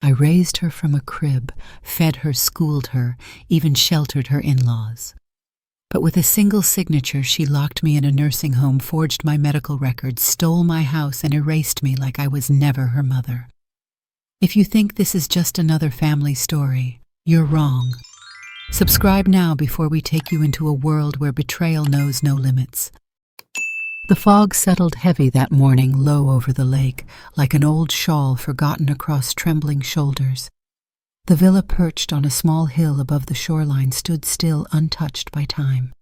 I raised her from a crib, fed her, schooled her, even sheltered her in-laws. But with a single signature, she locked me in a nursing home, forged my medical records, stole my house, and erased me like I was never her mother. If you think this is just another family story, you're wrong. Subscribe now before we take you into a world where betrayal knows no limits. The fog settled heavy that morning, low over the lake, like an old shawl forgotten across trembling shoulders. The villa, perched on a small hill above the shoreline, stood still, untouched by time.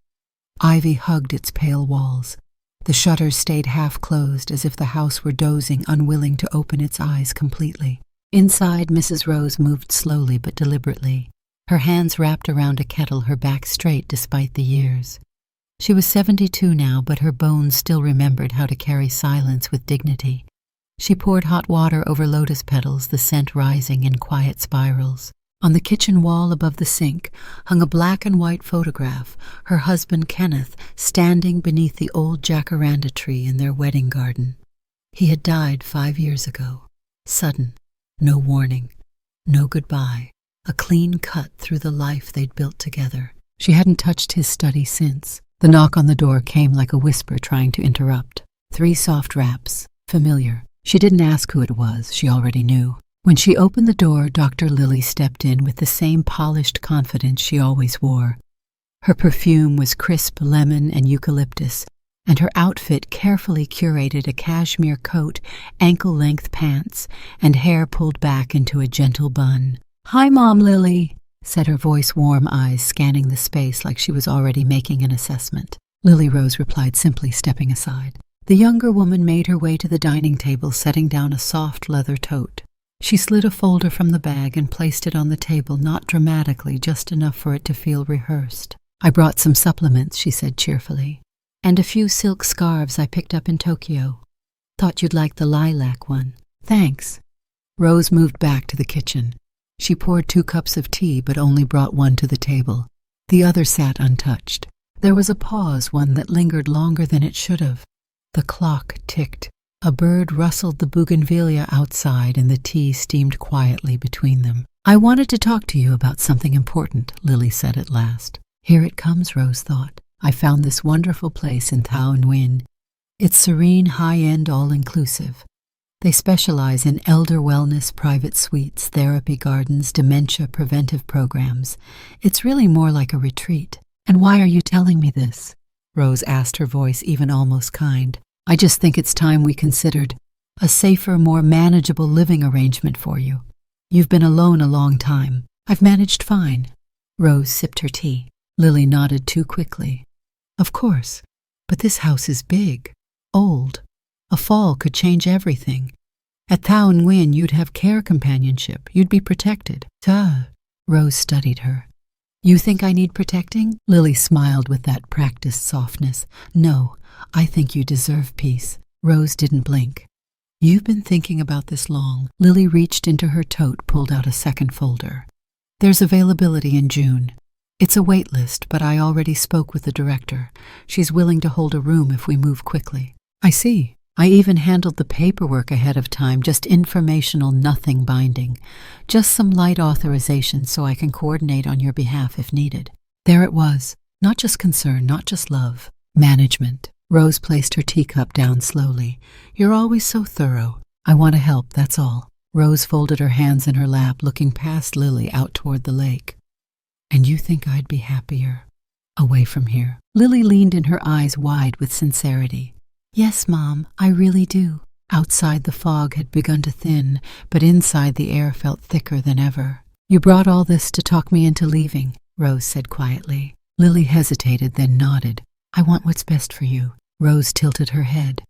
Ivy hugged its pale walls. The shutters stayed half-closed, as if the house were dozing, unwilling to open its eyes completely. Inside, Mrs. Rose moved slowly but deliberately, her hands wrapped around a kettle, her back straight despite the years. She was 72 now, but her bones still remembered how to carry silence with dignity. She poured hot water over lotus petals, the scent rising in quiet spirals. On the kitchen wall above the sink hung a black and white photograph, her husband Kenneth standing beneath the old jacaranda tree in their wedding garden. He had died 5 years ago. Sudden, no warning, no goodbye, a clean cut through the life they'd built together. She hadn't touched his study since. The knock on the door came like a whisper trying to interrupt. 3 soft raps, familiar. She didn't ask who it was, she already knew. When she opened the door, Dr. Lily stepped in with the same polished confidence she always wore. Her perfume was crisp lemon and eucalyptus, and her outfit carefully curated: a cashmere coat, ankle-length pants, and hair pulled back into a gentle bun. "Hi, Mom, Lily," said her voice, warm eyes scanning the space like she was already making an assessment. Lily Rose replied simply, stepping aside. The younger woman made her way to the dining table, setting down a soft leather tote. She slid a folder from the bag and placed it on the table, not dramatically, just enough for it to feel rehearsed. "I brought some supplements," she said cheerfully, "and a few silk scarves I picked up in Tokyo. Thought you'd like the lilac one." "Thanks." Rose moved back to the kitchen. She poured 2 cups of tea, but only brought one to the table. The other sat untouched. There was a pause, one that lingered longer than it should have. The clock ticked. A bird rustled the bougainvillea outside, and the tea steamed quietly between them. "I wanted to talk to you about something important," Lily said at last. "Here it comes," Rose thought. "I found this wonderful place in Thao Nguyen. It's serene, high-end, all-inclusive. They specialize in elder wellness, private suites, therapy gardens, dementia preventive programs. It's really more like a retreat." "And why are you telling me this?" Rose asked, her voice even almost kind. "I just think it's time we considered a safer, more manageable living arrangement for you. You've been alone a long time." "I've managed fine." Rose sipped her tea. Lily nodded too quickly. "Of course, but this house is big, old. A fall could change everything. At Thao Nguyen, you'd have care companionship. You'd be protected." "Duh." Rose studied her. "You think I need protecting?" Lily smiled with that practiced softness. "No, I think you deserve peace." Rose didn't blink. "You've been thinking about this long." Lily reached into her tote, pulled out a second folder. "There's availability in June. It's a wait list, but I already spoke with the director. She's willing to hold a room if we move quickly." "I see. I even handled the paperwork ahead of time, just informational, nothing binding. Just some light authorization so I can coordinate on your behalf if needed." There it was. Not just concern, not just love. Management. Rose placed her teacup down slowly. "You're always so thorough. I want to help, that's all." Rose folded her hands in her lap, looking past Lily out toward the lake. "And you think I'd be happier away from here?" Lily leaned in, her eyes wide with sincerity. "Yes, Mom, I really do." Outside, the fog had begun to thin, but inside the air felt thicker than ever. "You brought all this to talk me into leaving," Rose said quietly. Lily hesitated, then nodded. "I want what's best for you." Rose tilted her head.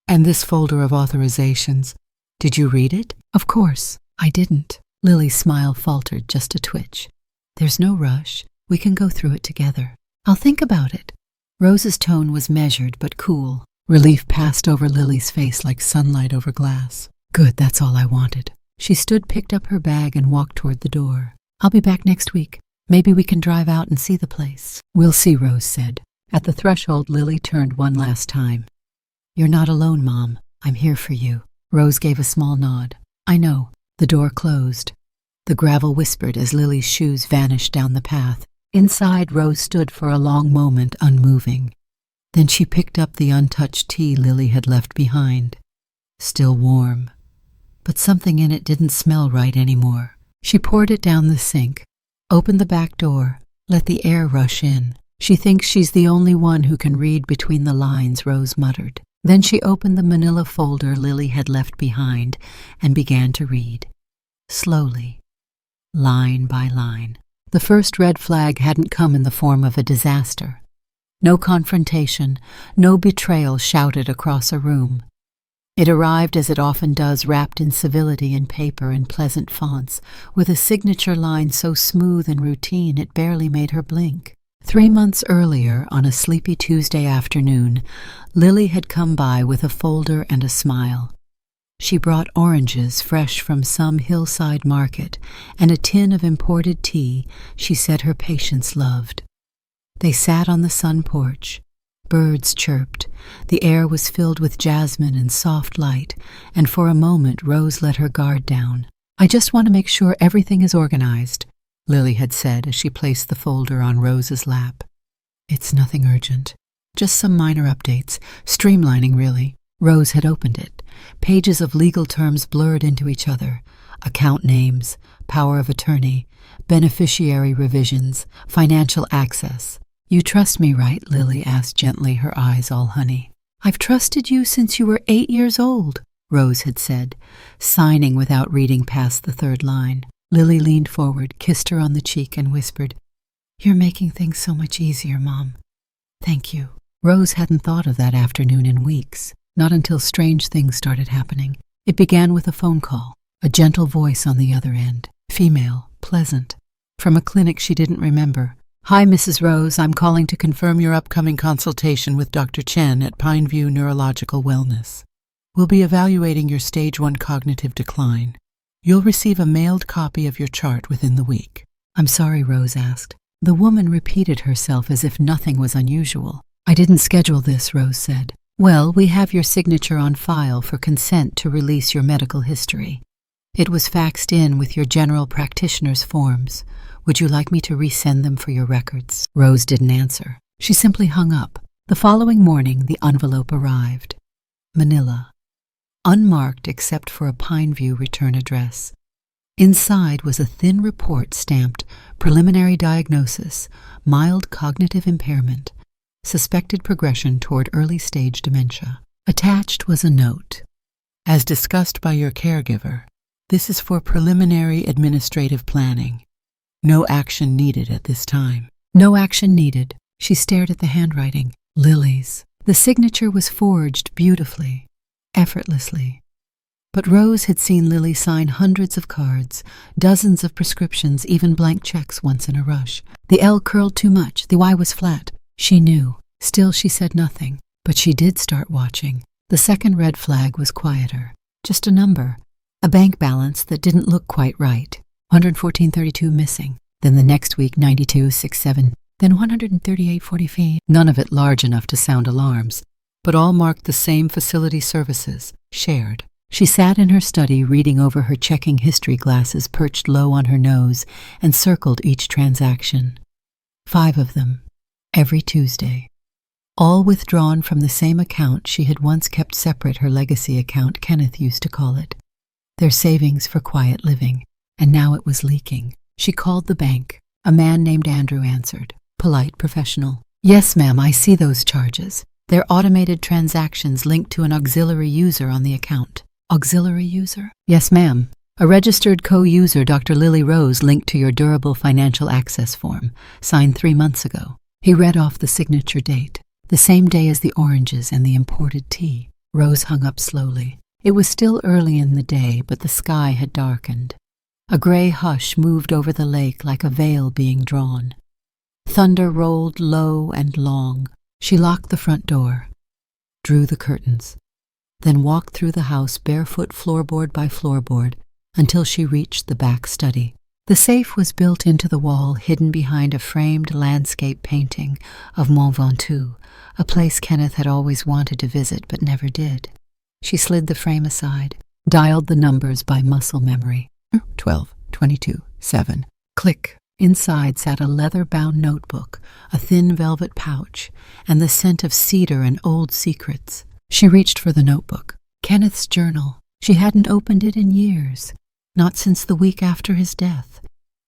"And this folder of authorizations, did you read it?" "Of course, I didn't." Lily's smile faltered, just a twitch. "There's no rush. We can go through it together. I'll think about it." Rose's tone was measured but cool. Relief passed over Lily's face like sunlight over glass. "Good, that's all I wanted." She stood, picked up her bag, and walked toward the door. "I'll be back next week. Maybe we can drive out and see the place." "We'll see," Rose said. At the threshold, Lily turned one last time. "You're not alone, Mom. I'm here for you." Rose gave a small nod. "I know. The door closed. The gravel whispered as Lily's shoes vanished down the path. Inside, Rose stood for a long moment, unmoving. Then she picked up the untouched tea Lily had left behind. Still warm, but something in it didn't smell right anymore. She poured it down the sink, opened the back door, let the air rush in. She thinks she's the only one who can read between the lines, Rose muttered. Then she opened the manila folder Lily had left behind and began to read. Slowly, line by line. The first red flag hadn't come in the form of a disaster. No confrontation, no betrayal shouted across a room. It arrived as it often does, wrapped in civility in paper and pleasant fonts, with a signature line so smooth and routine it barely made her blink. 3 months earlier, on a sleepy Tuesday afternoon, Lily had come by with a folder and a smile. She brought oranges fresh from some hillside market and a tin of imported tea she said her patients loved. They sat on the sun porch. Birds chirped. The air was filled with jasmine and soft light, and for a moment Rose let her guard down. "I just want to make sure everything is organized," Lily had said as she placed the folder on Rose's lap. "It's nothing urgent. Just some minor updates. Streamlining, really." Rose had opened it. Pages of legal terms blurred into each other. Account names, power of attorney, beneficiary revisions, financial access. "You trust me, right?" Lily asked gently, her eyes all honey. "I've trusted you since you were 8 years old," Rose had said, signing without reading past the third line. Lily leaned forward, kissed her on the cheek, and whispered, "You're making things so much easier, Mom. Thank you." Rose hadn't thought of that afternoon in weeks, not until strange things started happening. It began with a phone call, a gentle voice on the other end, female, pleasant, from a clinic she didn't remember. "Hi, Mrs. Rose. I'm calling to confirm your upcoming consultation with Dr. Chen at Pineview Neurological Wellness. We'll be evaluating your stage 1 cognitive decline. You'll receive a mailed copy of your chart within the week." "I'm sorry," Rose asked. The woman repeated herself as if nothing was unusual. "I didn't schedule this," Rose said. "Well, we have your signature on file for consent to release your medical history. It was faxed in with your general practitioner's forms. Would you like me to resend them for your records?" Rose didn't answer. She simply hung up. The following morning, the envelope arrived. Manila. Unmarked except for a Pineview return address. Inside was a thin report stamped preliminary diagnosis, mild cognitive impairment, suspected progression toward early-stage dementia. Attached was a note. "As discussed by your caregiver, this is for preliminary administrative planning. No action needed at this time." No action needed. She stared at the handwriting. Lily's. The signature was forged beautifully, effortlessly. But Rose had seen Lily sign hundreds of cards, dozens of prescriptions, even blank checks once in a rush. The L curled too much, the Y was flat. She knew. Still, she said nothing. But she did start watching. The second red flag was quieter. Just a number. A bank balance that didn't look quite right. 114.32 missing. Then the next week, 92.67. Then 138.40. None of it large enough to sound alarms, but all marked the same facility services, shared. She sat in her study reading over her checking history glasses perched low on her nose and circled each transaction. 5 of them, every Tuesday. All withdrawn from the same account she had once kept separate, her legacy account, Kenneth used to call it. Their savings for quiet living, and now it was leaking. She called the bank. A man named Andrew answered. Polite, professional. "Yes, ma'am, I see those charges. They're automated transactions linked to an auxiliary user on the account." "Auxiliary user?" "Yes, ma'am. A registered co-user, Dr. Lily Rose, linked to your durable financial access form, signed 3 months ago." He read off the signature date, the same day as the oranges and the imported tea. Rose hung up slowly. It was still early in the day, but the sky had darkened. A gray hush moved over the lake like a veil being drawn. Thunder rolled low and long. She locked the front door, drew the curtains, then walked through the house barefoot, floorboard by floorboard, until she reached the back study. The safe was built into the wall, hidden behind a framed landscape painting of Mont Ventoux, a place Kenneth had always wanted to visit but never did. She slid the frame aside. Dialed the numbers by muscle memory. 12, 22, 7. Click. Inside sat a leather-bound notebook, a thin velvet pouch, and the scent of cedar and old secrets. She reached for the notebook. Kenneth's journal. She hadn't opened it in years, not since the week after his death,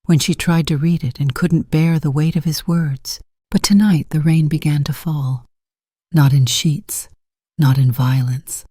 when she tried to read it and couldn't bear the weight of his words. But tonight the rain began to fall. Not in sheets, not in violence,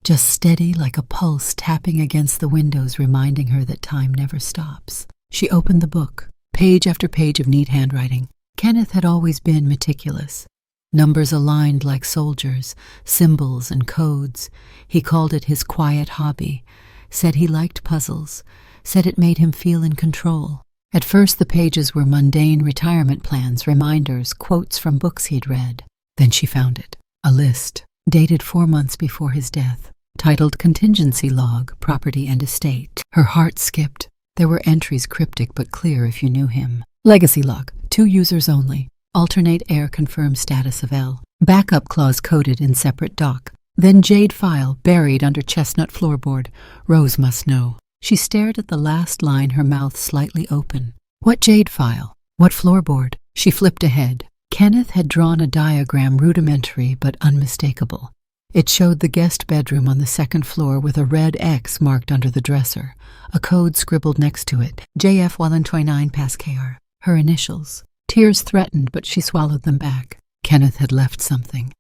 just steady like a pulse tapping against the windows, reminding her that time never stops. She opened the book. Page after page of neat handwriting. Kenneth had always been meticulous. Numbers aligned like soldiers, symbols and codes. He called it his quiet hobby, said he liked puzzles, said it made him feel in control. At first the pages were mundane retirement plans, reminders, quotes from books he'd read. Then she found it. A list, dated 4 months before his death, titled Contingency Log, Property and Estate. Her heart skipped. There were entries cryptic but clear if you knew him. Legacy log, 2 users only. Alternate air confirmed status of L. Backup clause coded in separate doc. Then jade file buried under chestnut floorboard. Rose must know. She stared at the last line, her mouth slightly open. What jade file? What floorboard? She flipped ahead. Kenneth had drawn a diagram, rudimentary but unmistakable. It showed the guest bedroom on the 2nd floor with a red X marked under the dresser, a code scribbled next to it, JF 129 Pas KR, her initials. Tears threatened, but she swallowed them back. Kenneth had left something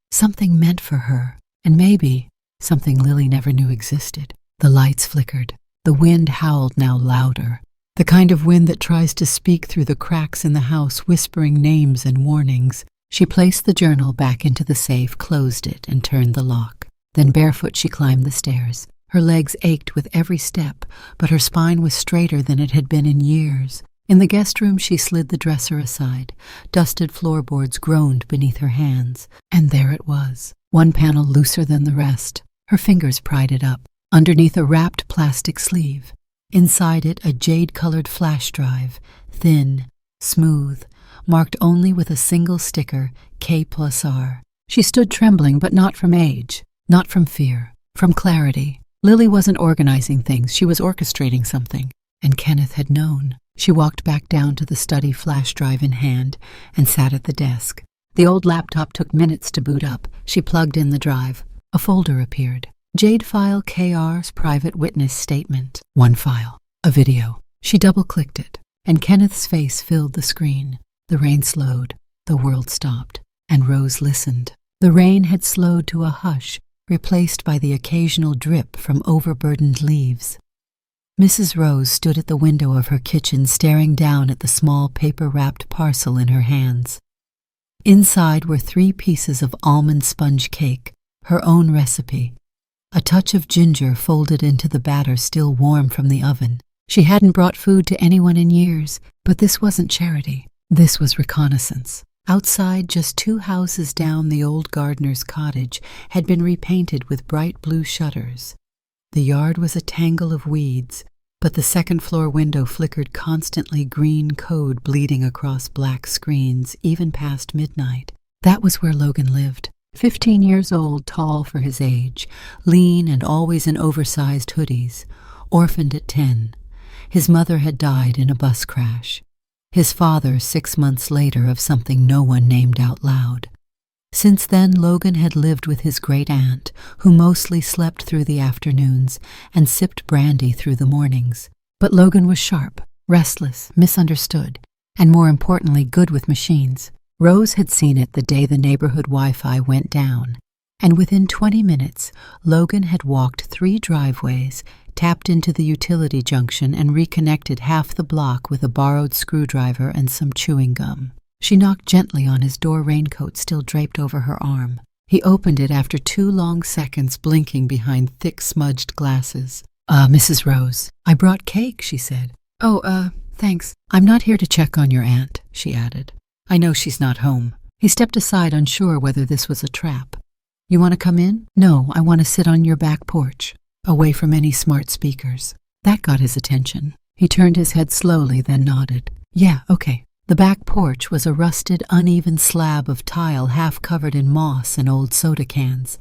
meant for her, and maybe something Lily never knew existed. The lights flickered. The wind howled, now louder. The kind of wind that tries to speak through the cracks in the house, whispering names and warnings. She placed the journal back into the safe, closed it, and turned the lock. Then barefoot she climbed the stairs. Her legs ached with every step, but her spine was straighter than it had been in years. In the guest room she slid the dresser aside. Dusted floorboards groaned beneath her hands. And there it was, one panel looser than the rest. Her fingers pried it up. Underneath a wrapped plastic sleeve. Inside it a jade-colored flash drive, thin, smooth, marked only with a single sticker, K+R. She stood trembling, but not from age, not from fear, from clarity. Lily wasn't organizing things, she was orchestrating something, and Kenneth had known. She walked back down to the study, flash drive in hand, and sat at the desk. The old laptop took minutes to boot up. She plugged in the drive. A folder appeared. Jade file KR's private witness statement. One file. A video. She double-clicked it, and Kenneth's face filled the screen. The rain slowed, the world stopped, and Rose listened. The rain had slowed to a hush, replaced by the occasional drip from overburdened leaves. Mrs. Rose stood at the window of her kitchen, staring down at the small paper-wrapped parcel in her hands. Inside were 3 pieces of almond sponge cake, her own recipe. A touch of ginger folded into the batter still warm from the oven. She hadn't brought food to anyone in years, but this wasn't charity. This was reconnaissance. Outside, just 2 houses down, the old gardener's cottage had been repainted with bright blue shutters. The yard was a tangle of weeds, but the 2nd-floor window flickered constantly, green code bleeding across black screens, even past midnight. That was where Logan lived. 15 years old, tall for his age, lean and always in oversized hoodies, orphaned at 10. His mother had died in a bus crash. His father 6 months later of something no one named out loud. Since then, Logan had lived with his great-aunt, who mostly slept through the afternoons and sipped brandy through the mornings. But Logan was sharp, restless, misunderstood, and more importantly, good with machines. Rose had seen it the day the neighborhood Wi-Fi went down, and within 20 minutes, Logan had walked 3 driveways, tapped into the utility junction, and reconnected half the block with a borrowed screwdriver and some chewing gum. She knocked gently on his door, raincoat still draped over her arm. He opened it after 2 long seconds, blinking behind thick smudged glasses. Mrs. Rose, I brought cake," she said. "Oh, thanks. I'm not here to check on your aunt," she added. "I know she's not home." He stepped aside, unsure whether this was a trap. "You want to come in?" "No, I want to sit on your back porch, away from any smart speakers." That got his attention. He turned his head slowly, then nodded. "Yeah, okay." The back porch was a rusted, uneven slab of tile half covered in moss and old soda cans.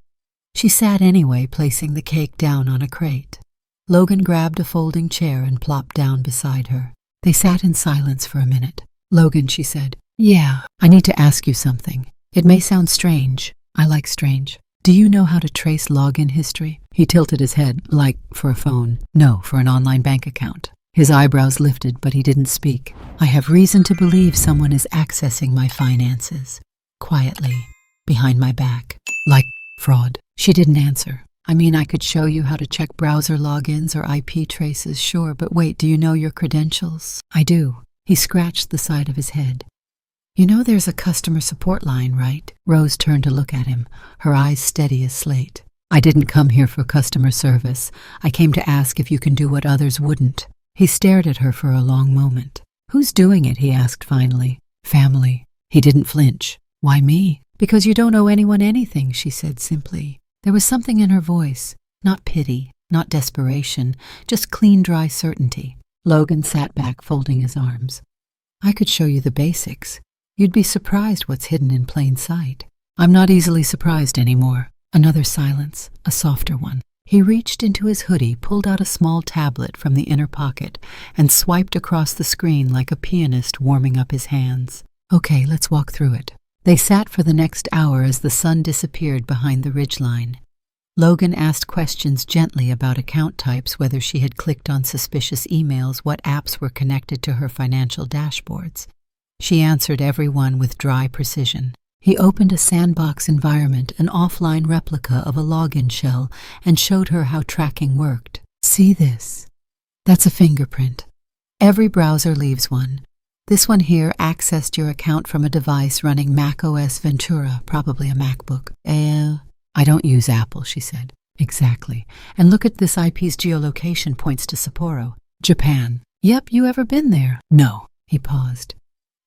She sat anyway, placing the cake down on a crate. Logan grabbed a folding chair and plopped down beside her. They sat in silence for a minute. "Logan," she said. "Yeah, I need to ask you something. It may sound strange. I like strange. Do you know how to trace login history?" He tilted his head, like for a phone. "No, for an online bank account." His eyebrows lifted, but he didn't speak. "I have reason to believe someone is accessing my finances. Quietly, behind my back. Like fraud." She didn't answer. "I mean, I could show you how to check browser logins or IP traces, sure, but wait, do you know your credentials?" "I do." He scratched the side of his head. "You know there's a customer support line, right?" Rose turned to look at him, her eyes steady as slate. "I didn't come here for customer service. I came to ask if you can do what others wouldn't." He stared at her for a long moment. "Who's doing it?" he asked finally. "Family." He didn't flinch. "Why me?" "Because you don't owe anyone anything," she said simply. There was something in her voice, not pity, not desperation, just clean, dry certainty. Logan sat back, folding his arms. "I could show you the basics. You'd be surprised what's hidden in plain sight." "I'm not easily surprised anymore." Another silence, a softer one. He reached into his hoodie, pulled out a small tablet from the inner pocket, and swiped across the screen like a pianist warming up his hands. "Okay, let's walk through it." They sat for the next hour as the sun disappeared behind the ridgeline. Logan asked questions gently about account types, whether she had clicked on suspicious emails, what apps were connected to her financial dashboards. She answered every one with dry precision. He opened a sandbox environment, an offline replica of a login shell, and showed her how tracking worked. "See this? That's a fingerprint. Every browser leaves one. This one here accessed your account from a device running macOS Ventura, probably a MacBook." "I don't use Apple," she said. "Exactly. And look at this IP's geolocation points to Sapporo, Japan." "Yep, you ever been there?" "No." He paused.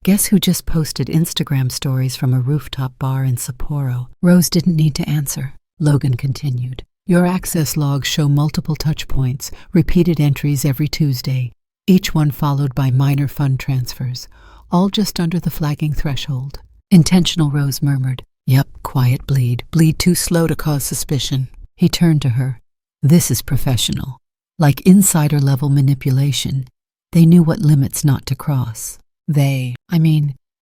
"Guess who just posted Instagram stories from a rooftop bar in Sapporo?" Rose didn't need to answer. Logan continued. "Your access logs show multiple touch points, repeated entries every Tuesday, each one followed by minor fund transfers, all just under the flagging threshold." "Intentional," Rose murmured. "Yep, quiet bleed. Bleed too slow to cause suspicion." He turned to her. "This is professional. Like insider-level manipulation. They knew what limits not to cross.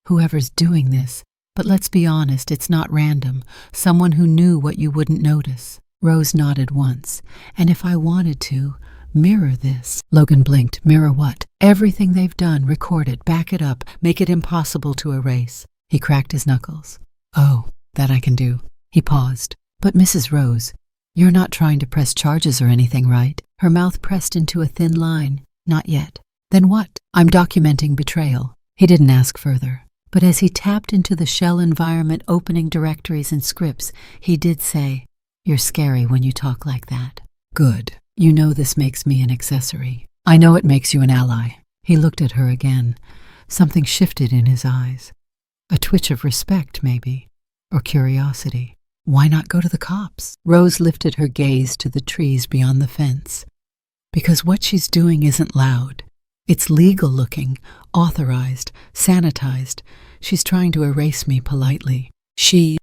Whoever's doing this. But let's be honest, it's not random. Someone who knew what you wouldn't notice." Rose nodded once. "And if I wanted to, mirror this." Logan blinked. "Mirror what?" "Everything they've done, record it, back it up, make it impossible to erase." He cracked his knuckles. "Oh, that I can do." He paused. "But Mrs. Rose, you're not trying to press charges or anything, right?" Her mouth pressed into a thin line. "Not yet." "Then what?" "I'm documenting betrayal." He didn't ask further. But as he tapped into the shell environment, opening directories and scripts, he did say, "You're scary when you talk like that." "Good. You know this makes me an accessory. I know it makes you an ally." He looked at her again. Something shifted in his eyes. A twitch of respect, maybe, or curiosity. "Why not go to the cops?" Rose lifted her gaze to the trees beyond the fence. "Because what she's doing isn't loud. It's legal-looking, authorized, sanitized. She's trying to erase me politely.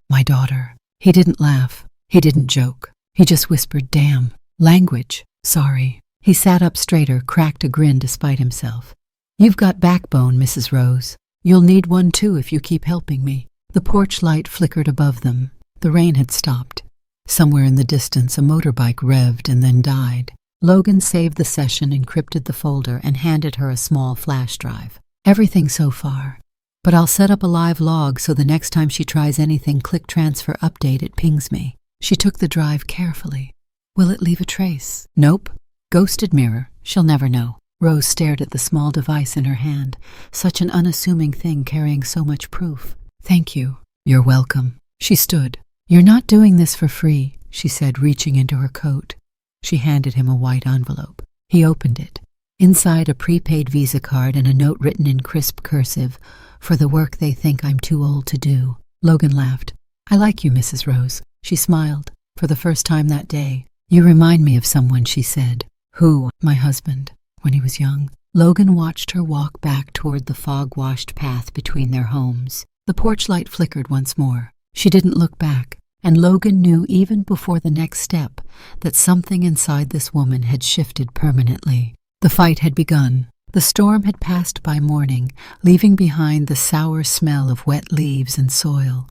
My daughter." He didn't laugh. He didn't joke. He just whispered, "Damn. Language. Sorry." He sat up straighter, cracked a grin despite himself. "You've got backbone, Mrs. Rose. You'll need one too if you keep helping me." The porch light flickered above them. The rain had stopped. Somewhere in the distance, a motorbike revved and then died. Logan saved the session, encrypted the folder, and handed her a small flash drive. "Everything so far. But I'll set up a live log so the next time she tries anything, click transfer update, it pings me." She took the drive carefully. "Will it leave a trace?" "Nope. Ghosted mirror. She'll never know." Rose stared at the small device in her hand, such an unassuming thing carrying so much proof. "Thank you." "You're welcome." She stood. "You're not doing this for free," she said, reaching into her coat. She handed him a white envelope. He opened it. Inside, a prepaid Visa card and a note written in crisp cursive, "For the work they think I'm too old to do." Logan laughed. "I like you, Mrs. Rose." She smiled, for the first time that day. "You remind me of someone," she said. "Who?" "My husband, when he was young." Logan watched her walk back toward the fog-washed path between their homes. The porch light flickered once more. She didn't look back. and Logan knew even before the next step that something inside this woman had shifted permanently. The fight had begun. The storm had passed by morning, leaving behind the sour smell of wet leaves and soil.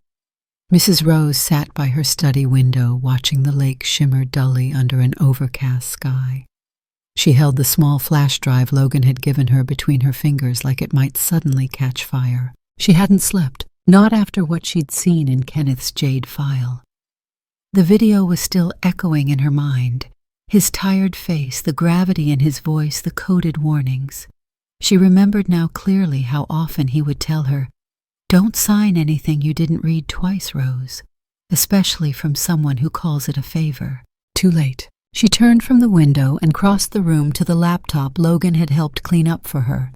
Mrs. Rose sat by her study window, watching the lake shimmer dully under an overcast sky. She held the small flash drive Logan had given her between her fingers like it might suddenly catch fire. She hadn't slept, not after what she'd seen in Kenneth's jade file. The video was still echoing in her mind. His tired face, the gravity in his voice, the coded warnings. She remembered now clearly how often he would tell her, "Don't sign anything you didn't read twice, Rose," especially from someone who calls it a favor. Too late. She turned from the window and crossed the room to the laptop Logan had helped clean up for her.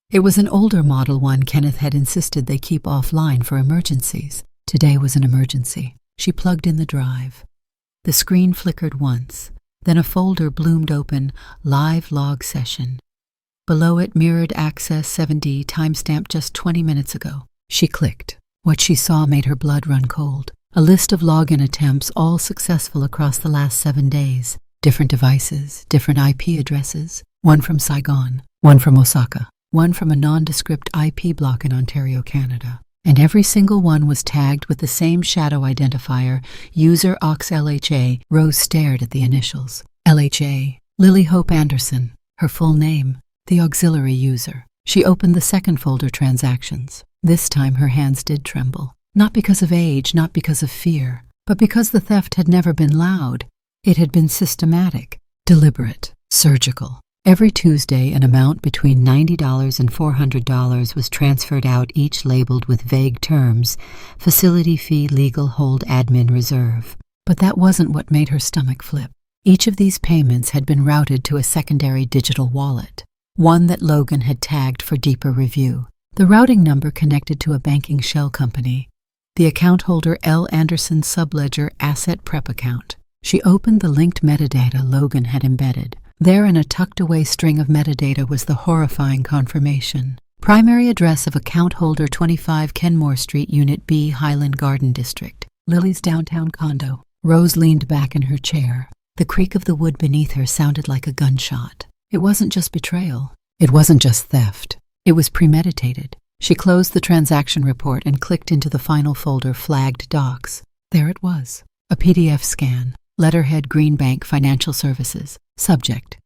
It was an older model one Kenneth had insisted they keep offline for emergencies. Today was an emergency. She plugged in the drive. The screen flickered once. Then a folder bloomed open, live log session. Below it mirrored access 7D, timestamped just 20 minutes ago. She clicked. What she saw made her blood run cold. A list of login attempts, all successful across the last 7 days. Different devices, different IP addresses. One from Saigon, one from Osaka, one from a nondescript IP block in Ontario, Canada. And every single one was tagged with the same shadow identifier, user OXLHA. Rose stared at the initials. LHA, Lily Hope Anderson, her full name, the auxiliary user. She opened the second folder, transactions. This time her hands did tremble. Not because of age, not because of fear, but because the theft had never been loud. It had been systematic, deliberate, surgical. Every Tuesday, an amount between $90 and $400 was transferred out, each labeled with vague terms: facility fee, legal hold, admin reserve. But that wasn't what made her stomach flip. Each of these payments had been routed to a secondary digital wallet, one that Logan had tagged for deeper review. The routing number connected to a banking shell company, the account holder L. Anderson Subledger Asset Prep account. She opened the linked metadata Logan had embedded. There, in a tucked-away string of metadata, was the horrifying confirmation. Primary address of account holder 25 Kenmore Street, Unit B, Highland Garden District. Lily's downtown condo. Rose leaned back in her chair. The creak of the wood beneath her sounded like a gunshot. It wasn't just betrayal. It wasn't just theft. It was premeditated. She closed the transaction report and clicked into the final folder, flagged docs. There it was. A PDF scan. Letterhead, Greenbank Financial Services. Subject: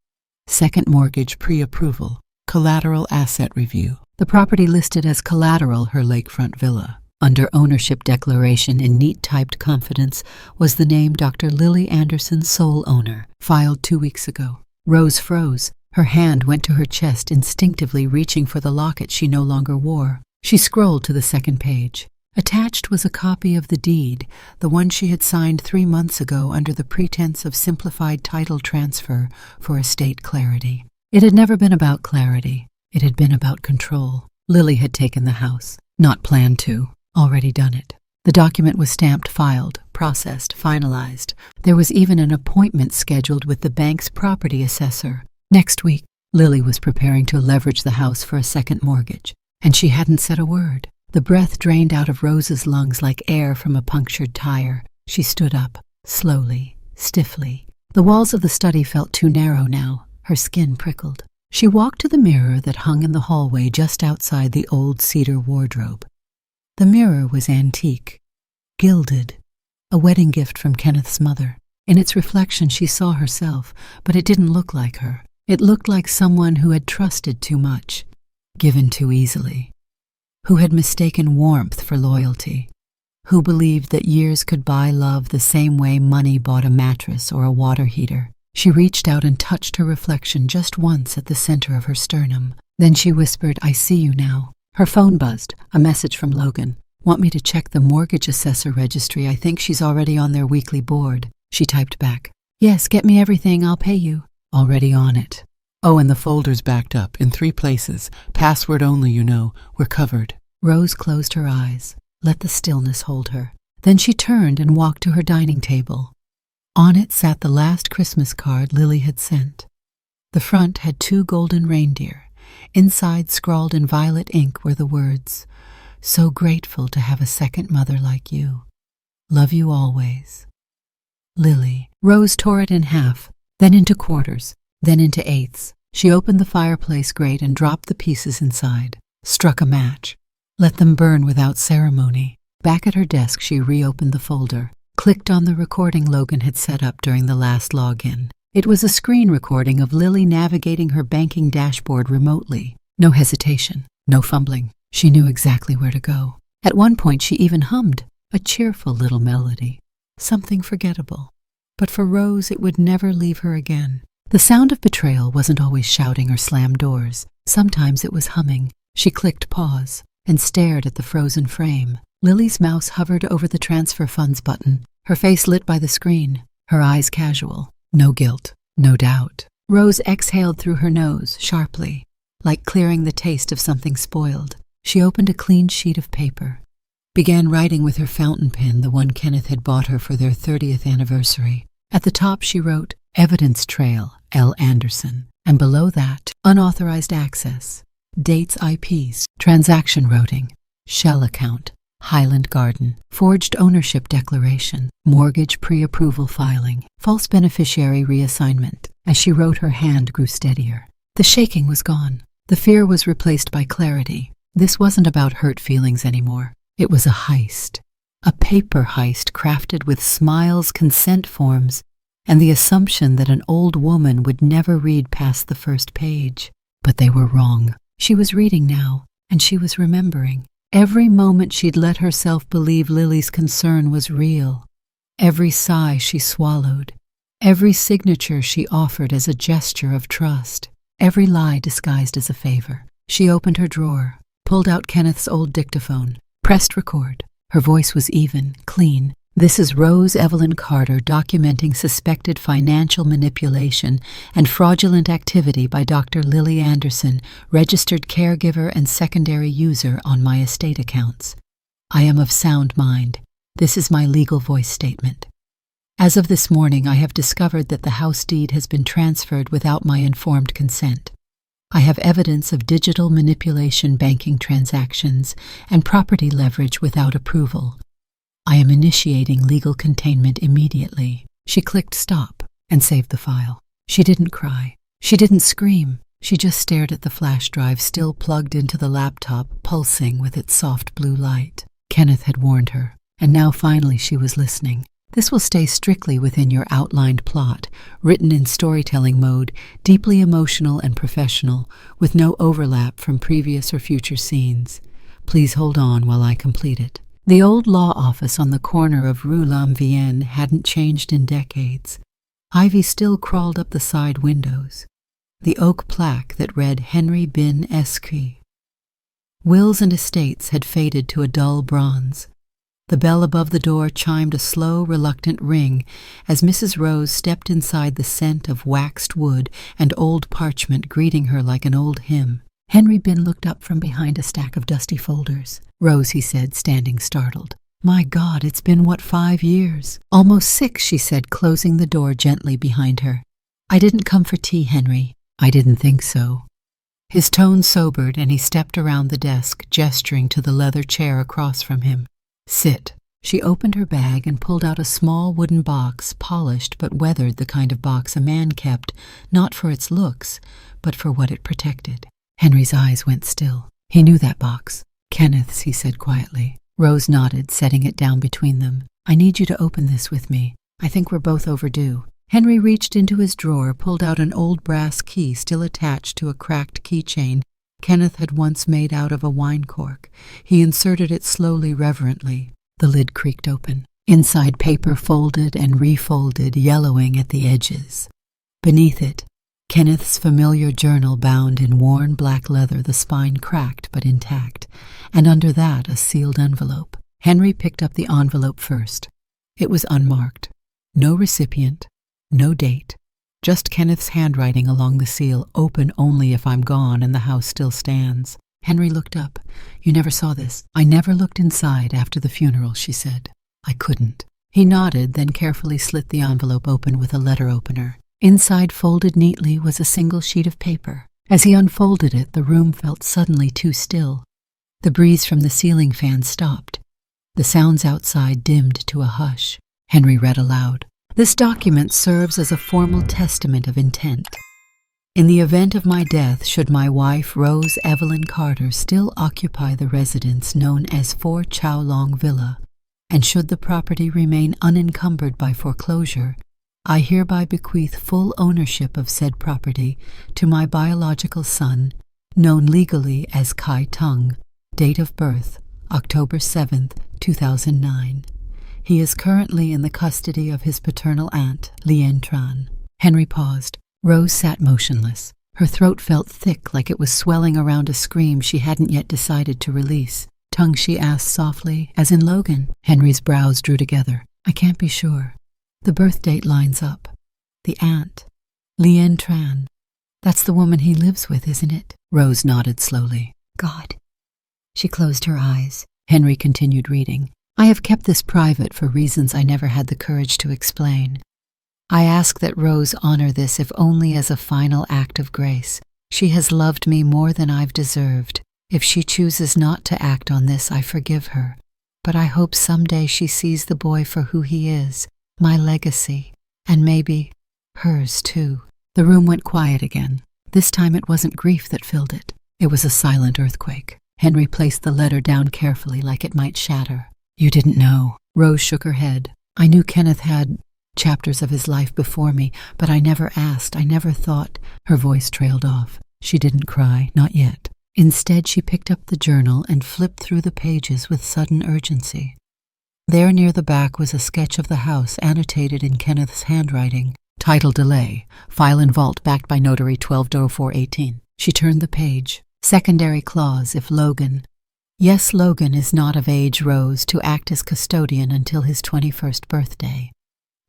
Second Mortgage Pre-Approval. Collateral Asset Review. The property listed as collateral, her lakefront villa. Under ownership declaration in neat typed confidence was the name Dr. Lily Anderson, sole owner, filed 2 weeks ago. Rose froze. Her hand went to her chest, instinctively reaching for the locket she no longer wore. She scrolled to the second page. Attached was a copy of the deed, the one she had signed 3 months ago under the pretense of simplified title transfer for estate clarity. It had never been about clarity. It had been about control. Lily had taken the house. Not planned to. Already done it. The document was stamped, filed, processed, finalized. There was even an appointment scheduled with the bank's property assessor. Next week, Lily was preparing to leverage the house for a second mortgage, and she hadn't said a word. The breath drained out of Rose's lungs like air from a punctured tire. She stood up, slowly, stiffly. The walls of the study felt too narrow now. Her skin prickled. She walked to the mirror that hung in the hallway just outside the old cedar wardrobe. The mirror was antique, gilded, a wedding gift from Kenneth's mother. In its reflection she saw herself, but it didn't look like her. It looked like someone who had trusted too much, given too easily, who had mistaken warmth for loyalty, who believed that years could buy love the same way money bought a mattress or a water heater. She reached out and touched her reflection just once at the center of her sternum. Then she whispered, "I see you now." Her phone buzzed, a message from Logan. "Want me to check the mortgage assessor registry? I think she's already on their weekly board." She typed back, "Yes, get me everything, I'll pay you." "Already on it." "Oh, and the folder's backed up in 3 places. Password only, you know. We're covered." Rose closed her eyes. Let the stillness hold her. Then she turned and walked to her dining table. On it sat the last Christmas card Lily had sent. The front had 2 golden reindeer. Inside, scrawled in violet ink, were the words, "So grateful to have a second mother like you." Love you always. Lily. Rose tore it in half, then into quarters, then into eighths. She opened the fireplace grate and dropped the pieces inside, struck a match, let them burn without ceremony. Back at her desk, she reopened the folder, clicked on the recording Logan had set up during the last login. It was a screen recording of Lily navigating her banking dashboard remotely. No hesitation, no fumbling. She knew exactly where to go. At one point, she even hummed a cheerful little melody, something forgettable. But for Rose, it would never leave her again. The sound of betrayal wasn't always shouting or slammed doors. Sometimes it was humming. She clicked pause and stared at the frozen frame. Lily's mouse hovered over the transfer funds button, her face lit by the screen, her eyes casual. No guilt, no doubt. Rose exhaled through her nose, sharply, like clearing the taste of something spoiled. She opened a clean sheet of paper, began writing with her fountain pen, the one Kenneth had bought her for their 30th anniversary. At the top she wrote, Evidence Trail, L. Anderson, and below that, Unauthorized Access, Dates IPs, Transaction Routing, Shell Account, Highland Garden, Forged Ownership Declaration, Mortgage Pre-Approval Filing, False Beneficiary Reassignment. As she wrote, her hand grew steadier. The shaking was gone. The fear was replaced by clarity. This wasn't about hurt feelings anymore. It was a heist. A paper heist crafted with smiles, consent forms, and the assumption that an old woman would never read past the first page. But they were wrong. She was reading now, and she was remembering. Every moment she'd let herself believe Lily's concern was real. Every sigh she swallowed. Every signature she offered as a gesture of trust. Every lie disguised as a favor. She opened her drawer, pulled out Kenneth's old dictaphone, pressed record. Her voice was even, clean. This is Rose Evelyn Carter documenting suspected financial manipulation and fraudulent activity by Dr. Lily Anderson, registered caregiver and secondary user on my estate accounts. I am of sound mind. This is my legal voice statement. As of this morning, I have discovered that the house deed has been transferred without my informed consent. I have evidence of digital manipulation banking transactions and property leverage without approval. I am initiating legal containment immediately. She clicked stop and saved the file. She didn't cry. She didn't scream. She just stared at the flash drive still plugged into the laptop, pulsing with its soft blue light. Kenneth had warned her, and now finally she was listening. This will stay strictly within your outlined plot, written in storytelling mode, deeply emotional and professional, with no overlap from previous or future scenes. Please hold on while I complete it. The old law office on the corner of Rue Lamvienne hadn't changed in decades. Ivy still crawled up the side windows. The oak plaque that read Henry Bin Esqui. Wills and estates had faded to a dull bronze. The bell above the door chimed a slow, reluctant ring as Mrs. Rose stepped inside, the scent of waxed wood and old parchment greeting her like an old hymn. Henry Bin looked up from behind a stack of dusty folders. Rose, he said, standing startled. My God, it's been, 5 years? Almost 6, she said, closing the door gently behind her. I didn't come for tea, Henry. I didn't think so. His tone sobered, and he stepped around the desk, gesturing to the leather chair across from him. Sit. She opened her bag and pulled out a small wooden box, polished but weathered, the kind of box a man kept, not for its looks, but for what it protected. Henry's eyes went still. He knew that box. Kenneth's, he said quietly. Rose nodded, setting it down between them. I need you to open this with me. I think we're both overdue. Henry reached into his drawer, pulled out an old brass key still attached to a cracked keychain Kenneth had once made out of a wine cork. He inserted it slowly, reverently. The lid creaked open. Inside, paper folded and refolded, yellowing at the edges. Beneath it, Kenneth's familiar journal bound in worn black leather, the spine cracked but intact, and under that a sealed envelope. Henry picked up the envelope first. It was unmarked. No recipient, no date. Just Kenneth's handwriting along the seal, open only if I'm gone and the house still stands. Henry looked up. You never saw this. I never looked inside after the funeral, she said. I couldn't. He nodded, then carefully slit the envelope open with a letter opener. Inside, folded neatly, was a single sheet of paper. As he unfolded it, the room felt suddenly too still. The breeze from the ceiling fan stopped. The sounds outside dimmed to a hush. Henry read aloud. This document serves as a formal testament of intent. In the event of my death, should my wife, Rose Evelyn Carter, still occupy the residence known as 4 Chow Long Villa, and should the property remain unencumbered by foreclosure, I hereby bequeath full ownership of said property to my biological son, known legally as Kai Tung, date of birth, October 7th, 2009. He is currently in the custody of his paternal aunt, Lien Tran. Henry paused. Rose sat motionless. Her throat felt thick, like it was swelling around a scream she hadn't yet decided to release. Tung, she asked softly, as in Logan. Henry's brows drew together. I can't be sure. The birth date lines up. The aunt, Lien Tran. That's the woman he lives with, isn't it? Rose nodded slowly. God. She closed her eyes. Henry continued reading. I have kept this private for reasons I never had the courage to explain. I ask that Rose honor this if only as a final act of grace. She has loved me more than I've deserved. If she chooses not to act on this, I forgive her. But I hope someday she sees the boy for who he is, my legacy, and maybe hers too. The room went quiet again. This time it wasn't grief that filled it. It was a silent earthquake. Henry placed the letter down carefully like it might shatter. You didn't know. Rose shook her head. I knew Kenneth had chapters of his life before me, but I never asked, I never thought. Her voice trailed off. She didn't cry, not yet. Instead, she picked up the journal and flipped through the pages with sudden urgency. There near the back was a sketch of the house annotated in Kenneth's handwriting. Title delay. File in vault backed by notary 12/04/18. She turned the page. Secondary clause if Logan. Yes, Logan is not of age, Rose, to act as custodian until his 21st birthday.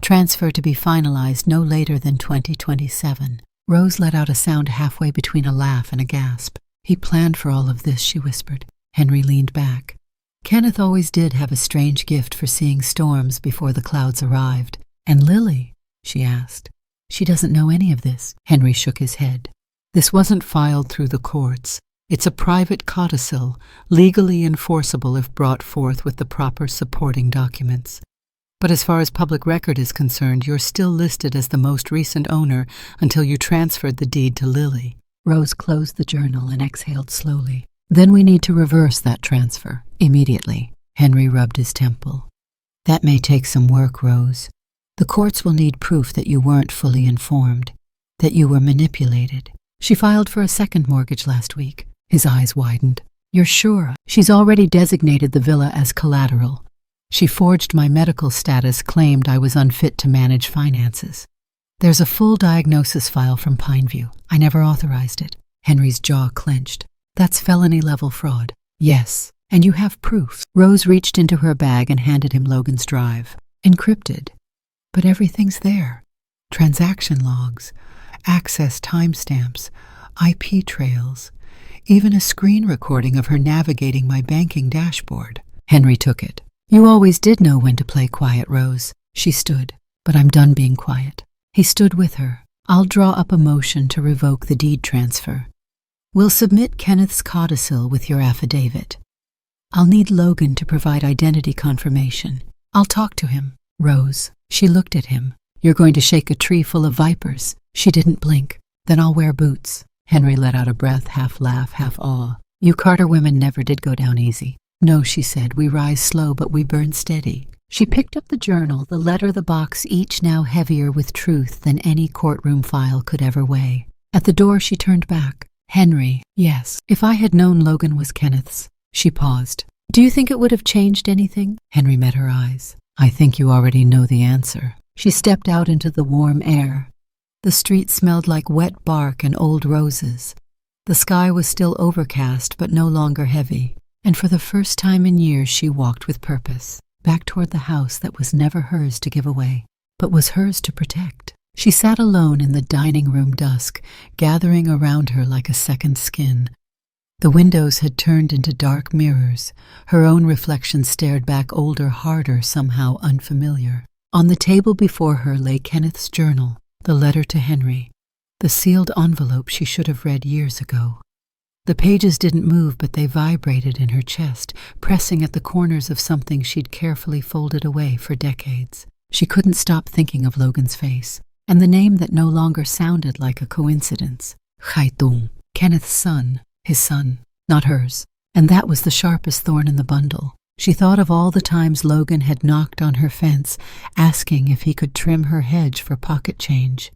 Transfer to be finalized no later than 2027. Rose let out a sound halfway between a laugh and a gasp. He planned for all of this, she whispered. Henry leaned back. Kenneth always did have a strange gift for seeing storms before the clouds arrived. And Lily? She asked. She doesn't know any of this. Henry shook his head. This wasn't filed through the courts. It's a private codicil, legally enforceable if brought forth with the proper supporting documents. But as far as public record is concerned, you're still listed as the most recent owner until you transferred the deed to Lily. Rose closed the journal and exhaled slowly. Then we need to reverse that transfer, immediately. Henry rubbed his temple. That may take some work, Rose. The courts will need proof that you weren't fully informed, that you were manipulated. She filed for a second mortgage last week. His eyes widened. You're sure? She's already designated the villa as collateral. She forged my medical status, claimed I was unfit to manage finances. There's a full diagnosis file from Pineview. I never authorized it. Henry's jaw clenched. That's felony-level fraud. Yes, and you have proof. Rose reached into her bag and handed him Logan's drive. Encrypted. But everything's there. Transaction logs, access timestamps, IP trails, even a screen recording of her navigating my banking dashboard. Henry took it. You always did know when to play quiet, Rose. She stood. But I'm done being quiet. He stood with her. I'll draw up a motion to revoke the deed transfer. We'll submit Kenneth's codicil with your affidavit. I'll need Logan to provide identity confirmation. I'll talk to him. Rose. She looked at him. You're going to shake a tree full of vipers. She didn't blink. Then I'll wear boots. Henry let out a breath, half laugh, half awe. You Carter women never did go down easy. No, she said, we rise slow, but we burn steady. She picked up the journal, the letter, the box, each now heavier with truth than any courtroom file could ever weigh. At the door, she turned back. Henry, yes. If I had known Logan was Kenneth's. She paused. Do you think it would have changed anything? Henry met her eyes. I think you already know the answer. She stepped out into the warm air. The street smelled like wet bark and old roses. The sky was still overcast, but no longer heavy. And for the first time in years, she walked with purpose, back toward the house that was never hers to give away, but was hers to protect. She sat alone in the dining room dusk, gathering around her like a second skin. The windows had turned into dark mirrors. Her own reflection stared back older, harder, somehow unfamiliar. On the table before her lay Kenneth's journal, the letter to Henry, the sealed envelope she should have read years ago. The pages didn't move, but they vibrated in her chest, pressing at the corners of something she'd carefully folded away for decades. She couldn't stop thinking of Logan's face, and the name that no longer sounded like a coincidence. Hous, Kenneth's son, his son, not hers. And that was the sharpest thorn in the bundle. She thought of all the times Logan had knocked on her fence, asking if he could trim her hedge for pocket change.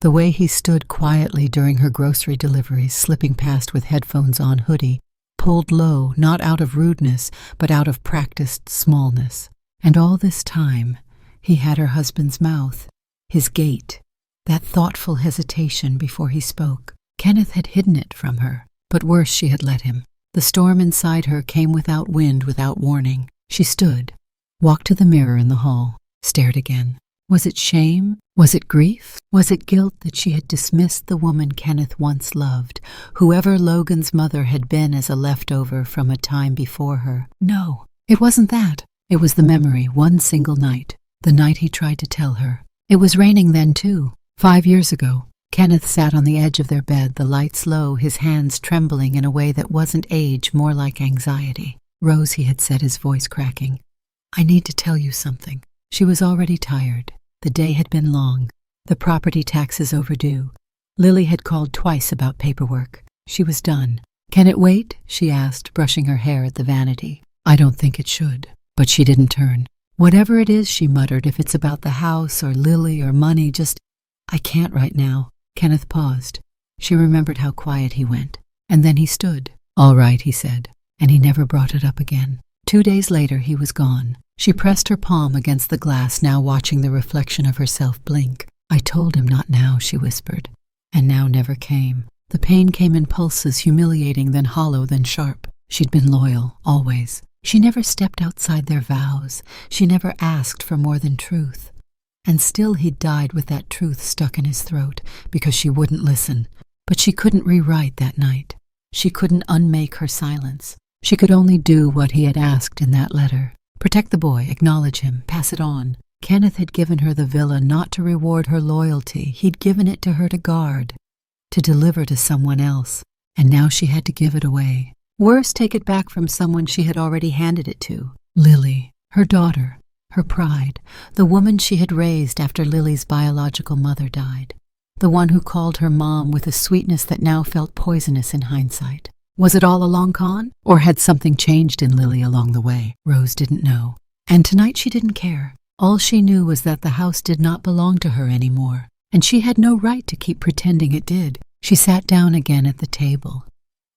The way he stood quietly during her grocery deliveries, slipping past with headphones on, hoodie, pulled low, not out of rudeness, but out of practiced smallness. And all this time, he had her husband's mouth, his gait, that thoughtful hesitation before he spoke. Kenneth had hidden it from her, but worse, she had let him. The storm inside her came without wind, without warning. She stood, walked to the mirror in the hall, stared again. Was it shame? Was it grief? Was it guilt that she had dismissed the woman Kenneth once loved, whoever Logan's mother had been as a leftover from a time before her? No, it wasn't that. It was the memory, one single night, the night he tried to tell her. It was raining then, too, 5 years ago. Kenneth sat on the edge of their bed, the lights low, his hands trembling in a way that wasn't age, more like anxiety. "Rose," he had said, his voice cracking, "I need to tell you something." She was already tired. The day had been long. The property taxes overdue. Lily had called twice about paperwork. She was done. "Can it wait?" she asked, brushing her hair at the vanity. "I don't think it should." But she didn't turn. "Whatever it is," she muttered, "if it's about the house or Lily or money, just, I can't right now." Kenneth paused. She remembered how quiet he went. And then he stood. "All right," he said, and he never brought it up again. 2 days later, he was gone. She pressed her palm against the glass, now watching the reflection of herself blink. "I told him not now," she whispered. And now never came. The pain came in pulses, humiliating, then hollow, then sharp. She'd been loyal, always. She never stepped outside their vows. She never asked for more than truth. And still he'd died with that truth stuck in his throat, because she wouldn't listen. But she couldn't rewrite that night. She couldn't unmake her silence. She could only do what he had asked in that letter. Protect the boy, acknowledge him, pass it on. Kenneth had given her the villa not to reward her loyalty. He'd given it to her to guard, to deliver to someone else. And now she had to give it away. Worse, take it back from someone she had already handed it to. Lily, her daughter. Her pride, the woman she had raised after Lily's biological mother died, the one who called her mom with a sweetness that now felt poisonous in hindsight. Was it all a long con? Or had something changed in Lily along the way? Rose didn't know. And tonight she didn't care. All she knew was that the house did not belong to her anymore, and she had no right to keep pretending it did. She sat down again at the table.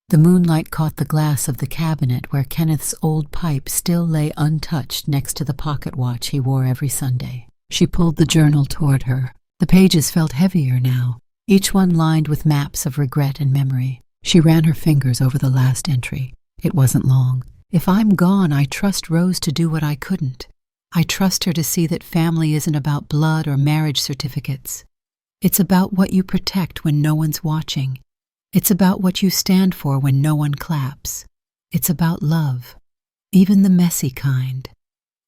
The moonlight caught the glass of the cabinet where Kenneth's old pipe still lay untouched next to the pocket watch he wore every Sunday. She pulled the journal toward her. The pages felt heavier now, each one lined with maps of regret and memory. She ran her fingers over the last entry. It wasn't long. "If I'm gone, I trust Rose to do what I couldn't. I trust her to see that family isn't about blood or marriage certificates. It's about what you protect when no one's watching. It's about what you stand for when no one claps. It's about love, even the messy kind,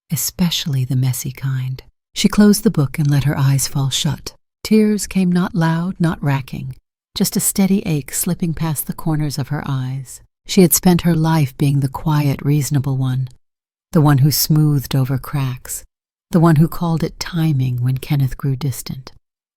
especially the messy kind." She closed the book and let her eyes fall shut. Tears came not loud, not racking, just a steady ache slipping past the corners of her eyes. She had spent her life being the quiet, reasonable one, the one who smoothed over cracks, the one who called it timing when Kenneth grew distant.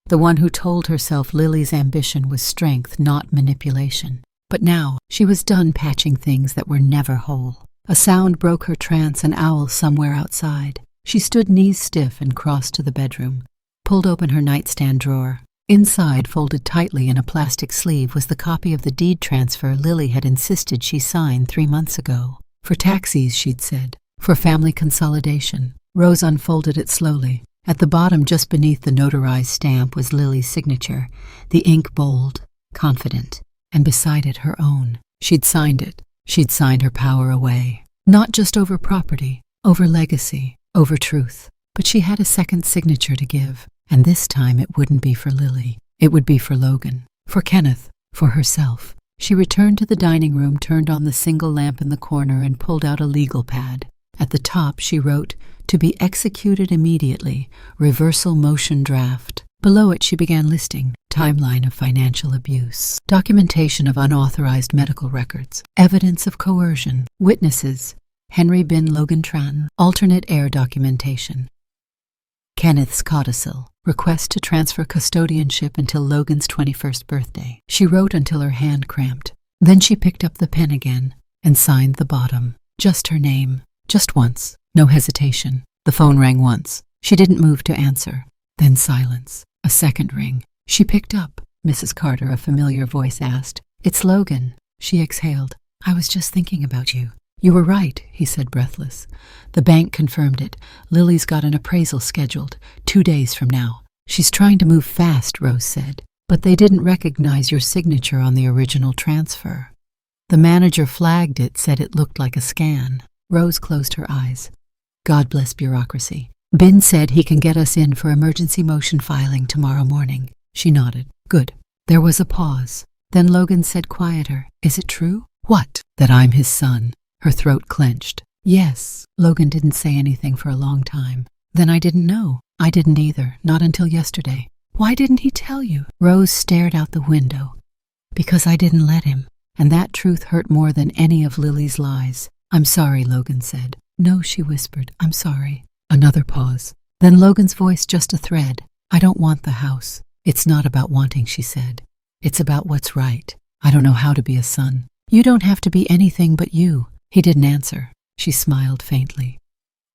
The one who told herself Lily's ambition was strength, not manipulation. But now she was done patching things that were never whole. A sound broke her trance, an owl somewhere outside. She stood knees stiff and crossed to the bedroom, pulled open her nightstand drawer. Inside, folded tightly in a plastic sleeve, was the copy of the deed transfer Lily had insisted she sign 3 months ago. For taxis, she'd said. For family consolidation. Rose unfolded it slowly. At the bottom, just beneath the notarized stamp, was Lily's signature, the ink bold, confident, and beside it her own. She'd signed it. She'd signed her power away. Not just over property, over legacy, over truth. But she had a second signature to give, and this time it wouldn't be for Lily. It would be for Logan, for Kenneth, for herself. She returned to the dining room, turned on the single lamp in the corner, and pulled out a legal pad. At the top, she wrote, "To be executed immediately, reversal motion draft." Below it she began listing: timeline of financial abuse, documentation of unauthorized medical records, evidence of coercion, witnesses, Henry bin Logan Tran, alternate heir documentation. Kenneth's codicil, request to transfer custodianship until Logan's 21st birthday. She wrote until her hand cramped. Then she picked up the pen again and signed the bottom. Just her name. Just once. No hesitation. The phone rang once. She didn't move to answer. Then silence. A second ring. She picked up. Mrs. Carter, a familiar voice asked. "It's Logan." She exhaled. "I was just thinking about you." "You were right," he said, breathless. "The bank confirmed it. Lily's got an appraisal scheduled, 2 days from now." "She's trying to move fast," Rose said. "But they didn't recognize your signature on the original transfer. The manager flagged it, said it looked like a scan." Rose closed her eyes. "God bless bureaucracy. Ben said he can get us in for emergency motion filing tomorrow morning." She nodded. "Good." There was a pause. Then Logan said quieter, "Is it true?" "What?" "That I'm his son." Her throat clenched. "Yes." Logan didn't say anything for a long time. "Then I didn't know." "I didn't either, not until yesterday." "Why didn't he tell you?" Rose stared out the window. "Because I didn't let him, and that truth hurt more than any of Lily's lies." "I'm sorry," Logan said. "No," she whispered. "I'm sorry." Another pause. Then Logan's voice just a thread. "I don't want the house." "It's not about wanting," she said. "It's about what's right. I don't know how to be a son." "You don't have to be anything but you." He didn't answer. She smiled faintly.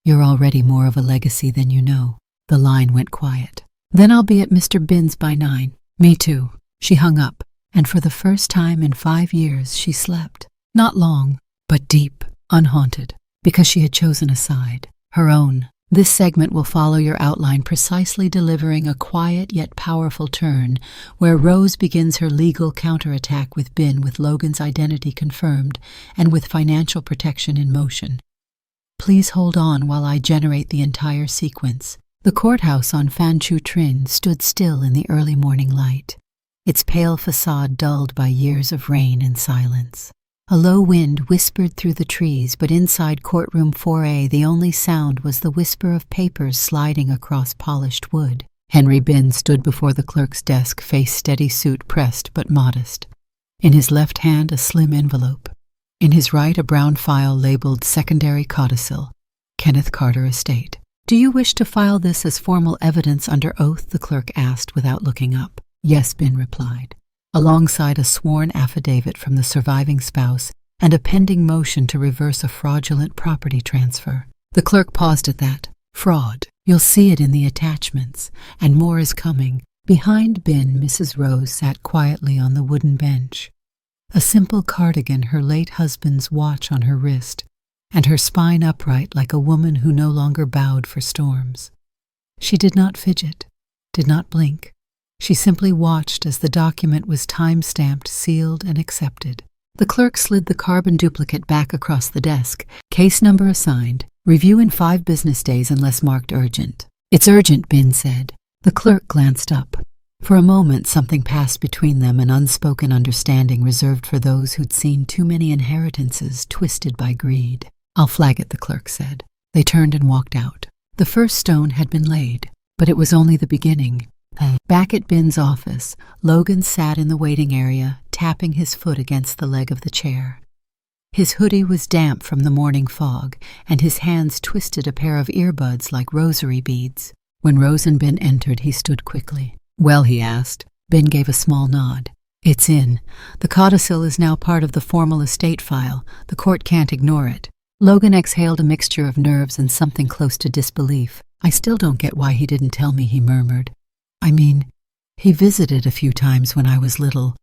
"You're already more of a legacy than you know." The line went quiet. "Then I'll be at Mr. Bin's by 9. "Me too." She hung up, and for the first time in 5 years she slept. Not long, but deep, unhaunted, because she had chosen a side, her own. This segment will follow your outline, precisely delivering a quiet yet powerful turn, where Rose begins her legal counterattack with Bin, with Logan's identity confirmed, and with financial protection in motion. Please hold on while I generate the entire sequence. The courthouse on Phan Chu Trinh stood still in the early morning light, its pale facade dulled by years of rain and silence. A low wind whispered through the trees, but inside courtroom 4A the only sound was the whisper of papers sliding across polished wood. Henry Bin stood before the clerk's desk, face steady, suit pressed but modest. In his left hand a slim envelope. In his right a brown file labeled Secondary Codicil, Kenneth Carter Estate. "Do you wish to file this as formal evidence under oath?" the clerk asked without looking up. "Yes," Bin replied, alongside a sworn affidavit from the surviving spouse and a pending motion to reverse a fraudulent property transfer. The clerk paused at that. "Fraud. You'll see it in the attachments, and more is coming." Behind Bin, Mrs. Rose sat quietly on the wooden bench, a simple cardigan, her late husband's watch on her wrist, and her spine upright like a woman who no longer bowed for storms. She did not fidget, did not blink. She simply watched as the document was time-stamped, sealed, and accepted. The clerk slid the carbon duplicate back across the desk. "Case number assigned. Review in 5 business days unless marked urgent." "It's urgent," Bin said. The clerk glanced up. For a moment something passed between them, an unspoken understanding reserved for those who'd seen too many inheritances twisted by greed. "I'll flag it," the clerk said. They turned and walked out. The first stone had been laid, but it was only the beginning. Back at Bin's office, Logan sat in the waiting area, tapping his foot against the leg of the chair. His hoodie was damp from the morning fog, and his hands twisted a pair of earbuds like rosary beads. When Rose and Bin entered, he stood quickly. "Well?" he asked. Bin gave a small nod. "It's in. The codicil is now part of the formal estate file. The court can't ignore it." Logan exhaled a mixture of nerves and something close to disbelief. "I still don't get why he didn't tell me," he murmured. "I mean, he visited a few times when I was little.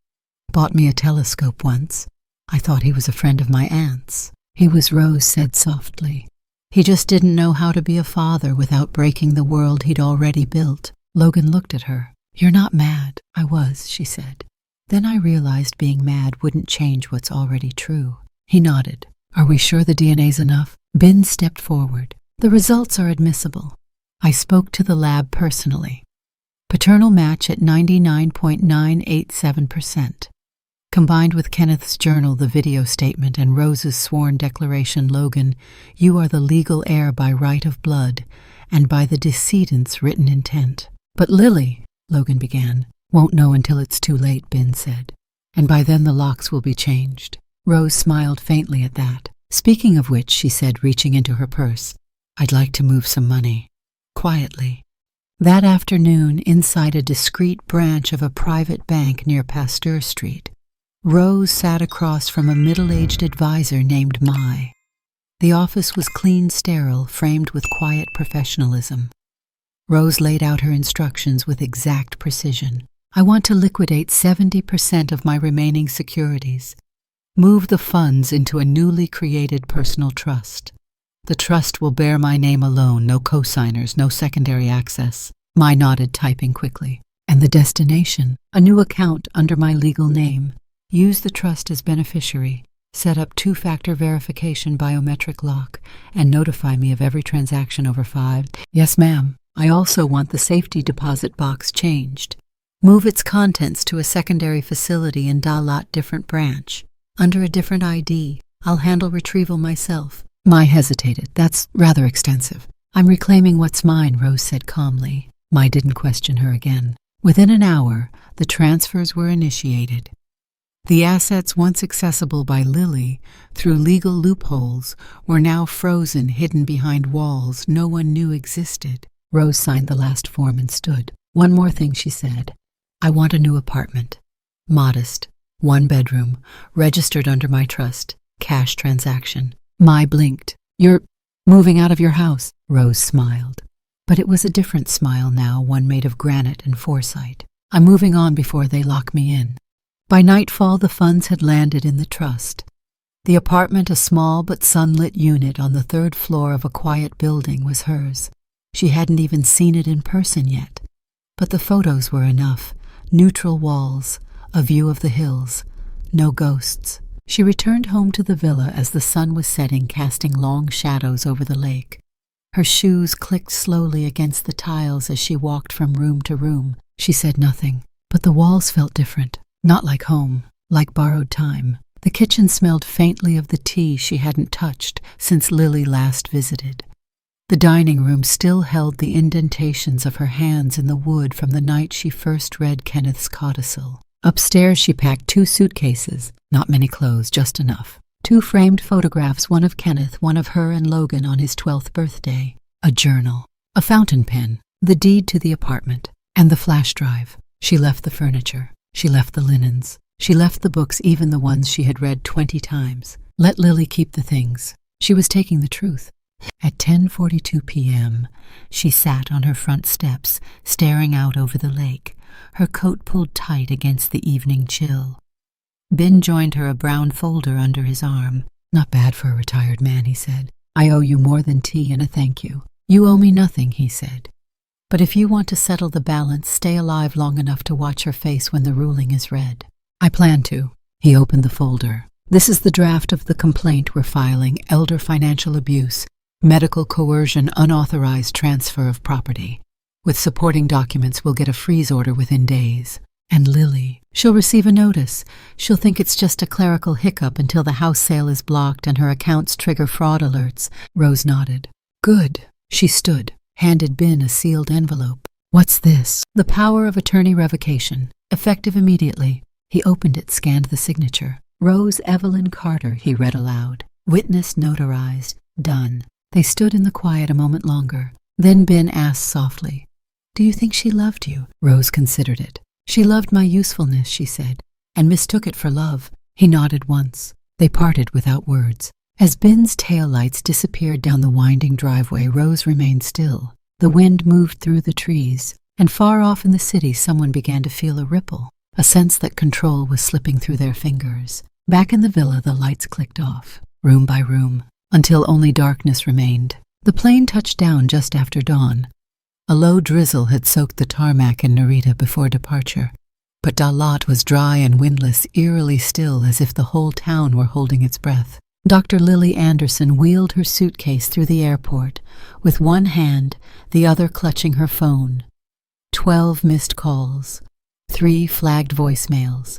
Bought me a telescope once. I thought he was a friend of my aunt's." "He was," Rose said softly. "He just didn't know how to be a father without breaking the world he'd already built." Logan looked at her. "You're not mad." "I was," she said. "Then I realized being mad wouldn't change what's already true." He nodded. "Are we sure the DNA's enough?" Bin stepped forward. "The results are admissible. I spoke to the lab personally. Paternal match at 99.987%. Combined with Kenneth's journal, the video statement, and Rose's sworn declaration, Logan, you are the legal heir by right of blood and by the decedent's written intent." "But Lily," Logan began. Won't know until it's too late, Ben said. And by then the locks will be changed. Rose smiled faintly at that. Speaking of which, she said, reaching into her purse, I'd like to move some money. Quietly. That afternoon, inside a discreet branch of a private bank near Pasteur Street, Rose sat across from a middle-aged advisor named Mai. The office was clean, sterile, framed with quiet professionalism. Rose laid out her instructions with exact precision. I want to liquidate 70% of my remaining securities. Move the funds into a newly created personal trust. The trust will bear my name alone, no co-signers, no secondary access. Mai nodded, typing quickly. And the destination? A new account under my legal name. Use the trust as beneficiary. Set up two-factor verification biometric lock, and notify me of every transaction over 5. Yes, ma'am. I also want the safety deposit box changed. Move its contents to a secondary facility in Dalat different branch. Under a different ID. I'll handle retrieval myself. Mai hesitated. That's rather extensive. I'm reclaiming what's mine, Rose said calmly. Mai didn't question her again. Within an hour, the transfers were initiated. The assets once accessible by Lily through legal loopholes were now frozen, hidden behind walls no one knew existed. Rose signed the last form and stood. One more thing, she said. I want a new apartment. Modest. 1 bedroom. Registered under my trust. Cash transaction. Mai blinked. You're moving out of your house? Rose smiled. But it was a different smile now, one made of granite and foresight. I'm moving on before they lock me in. By nightfall, the funds had landed in the trust. The apartment, a small but sunlit unit on the 3rd floor of a quiet building, was hers. She hadn't even seen it in person yet. But the photos were enough. Neutral walls, a view of the hills, no ghosts. She returned home to the villa as the sun was setting, casting long shadows over the lake. Her shoes clicked slowly against the tiles as she walked from room to room. She said nothing, but the walls felt different. Not like home, like borrowed time. The kitchen smelled faintly of the tea she hadn't touched since Lily last visited. The dining room still held the indentations of her hands in the wood from the night she first read Kenneth's codicil. Upstairs she packed 2 suitcases, not many clothes, just enough. 2 framed photographs, one of Kenneth, one of her and Logan on his 12th birthday. A journal, a fountain pen, the deed to the apartment, and the flash drive. She left the furniture. She left the linens. She left the books, even the ones she had read 20 times. Let Lily keep the things. She was taking the truth. At 10:42 p.m., she sat on her front steps, staring out over the lake, her coat pulled tight against the evening chill. Ben joined her, a brown folder under his arm. Not bad for a retired man, he said. I owe you more than tea and a thank you. You owe me nothing, he said. But if you want to settle the balance, stay alive long enough to watch her face when the ruling is read. I plan to. He opened the folder. This is the draft of the complaint we're filing: elder financial abuse, medical coercion, unauthorized transfer of property. With supporting documents, we'll get a freeze order within days. And Lily, she'll receive a notice. She'll think it's just a clerical hiccup until the house sale is blocked and her accounts trigger fraud alerts. Rose nodded. Good. She stood, handed Ben a sealed envelope. What's this? The power of attorney revocation. Effective immediately. He opened it, scanned the signature. Rose Evelyn Carter, he read aloud. Witness notarized. Done. They stood in the quiet a moment longer. Then Ben asked softly, Do you think she loved you? Rose considered it. She loved my usefulness, she said, and mistook it for love. He nodded once. They parted without words. As Ben's taillights disappeared down the winding driveway, Rose remained still. The wind moved through the trees, and far off in the city someone began to feel a ripple, a sense that control was slipping through their fingers. Back in the villa, the lights clicked off, room by room, until only darkness remained. The plane touched down just after dawn. A low drizzle had soaked the tarmac in Narita before departure, but Dalat was dry and windless, eerily still, as if the whole town were holding its breath. Dr. Lily Anderson wheeled her suitcase through the airport, with one hand, the other clutching her phone. 12 missed calls, 3 flagged voicemails,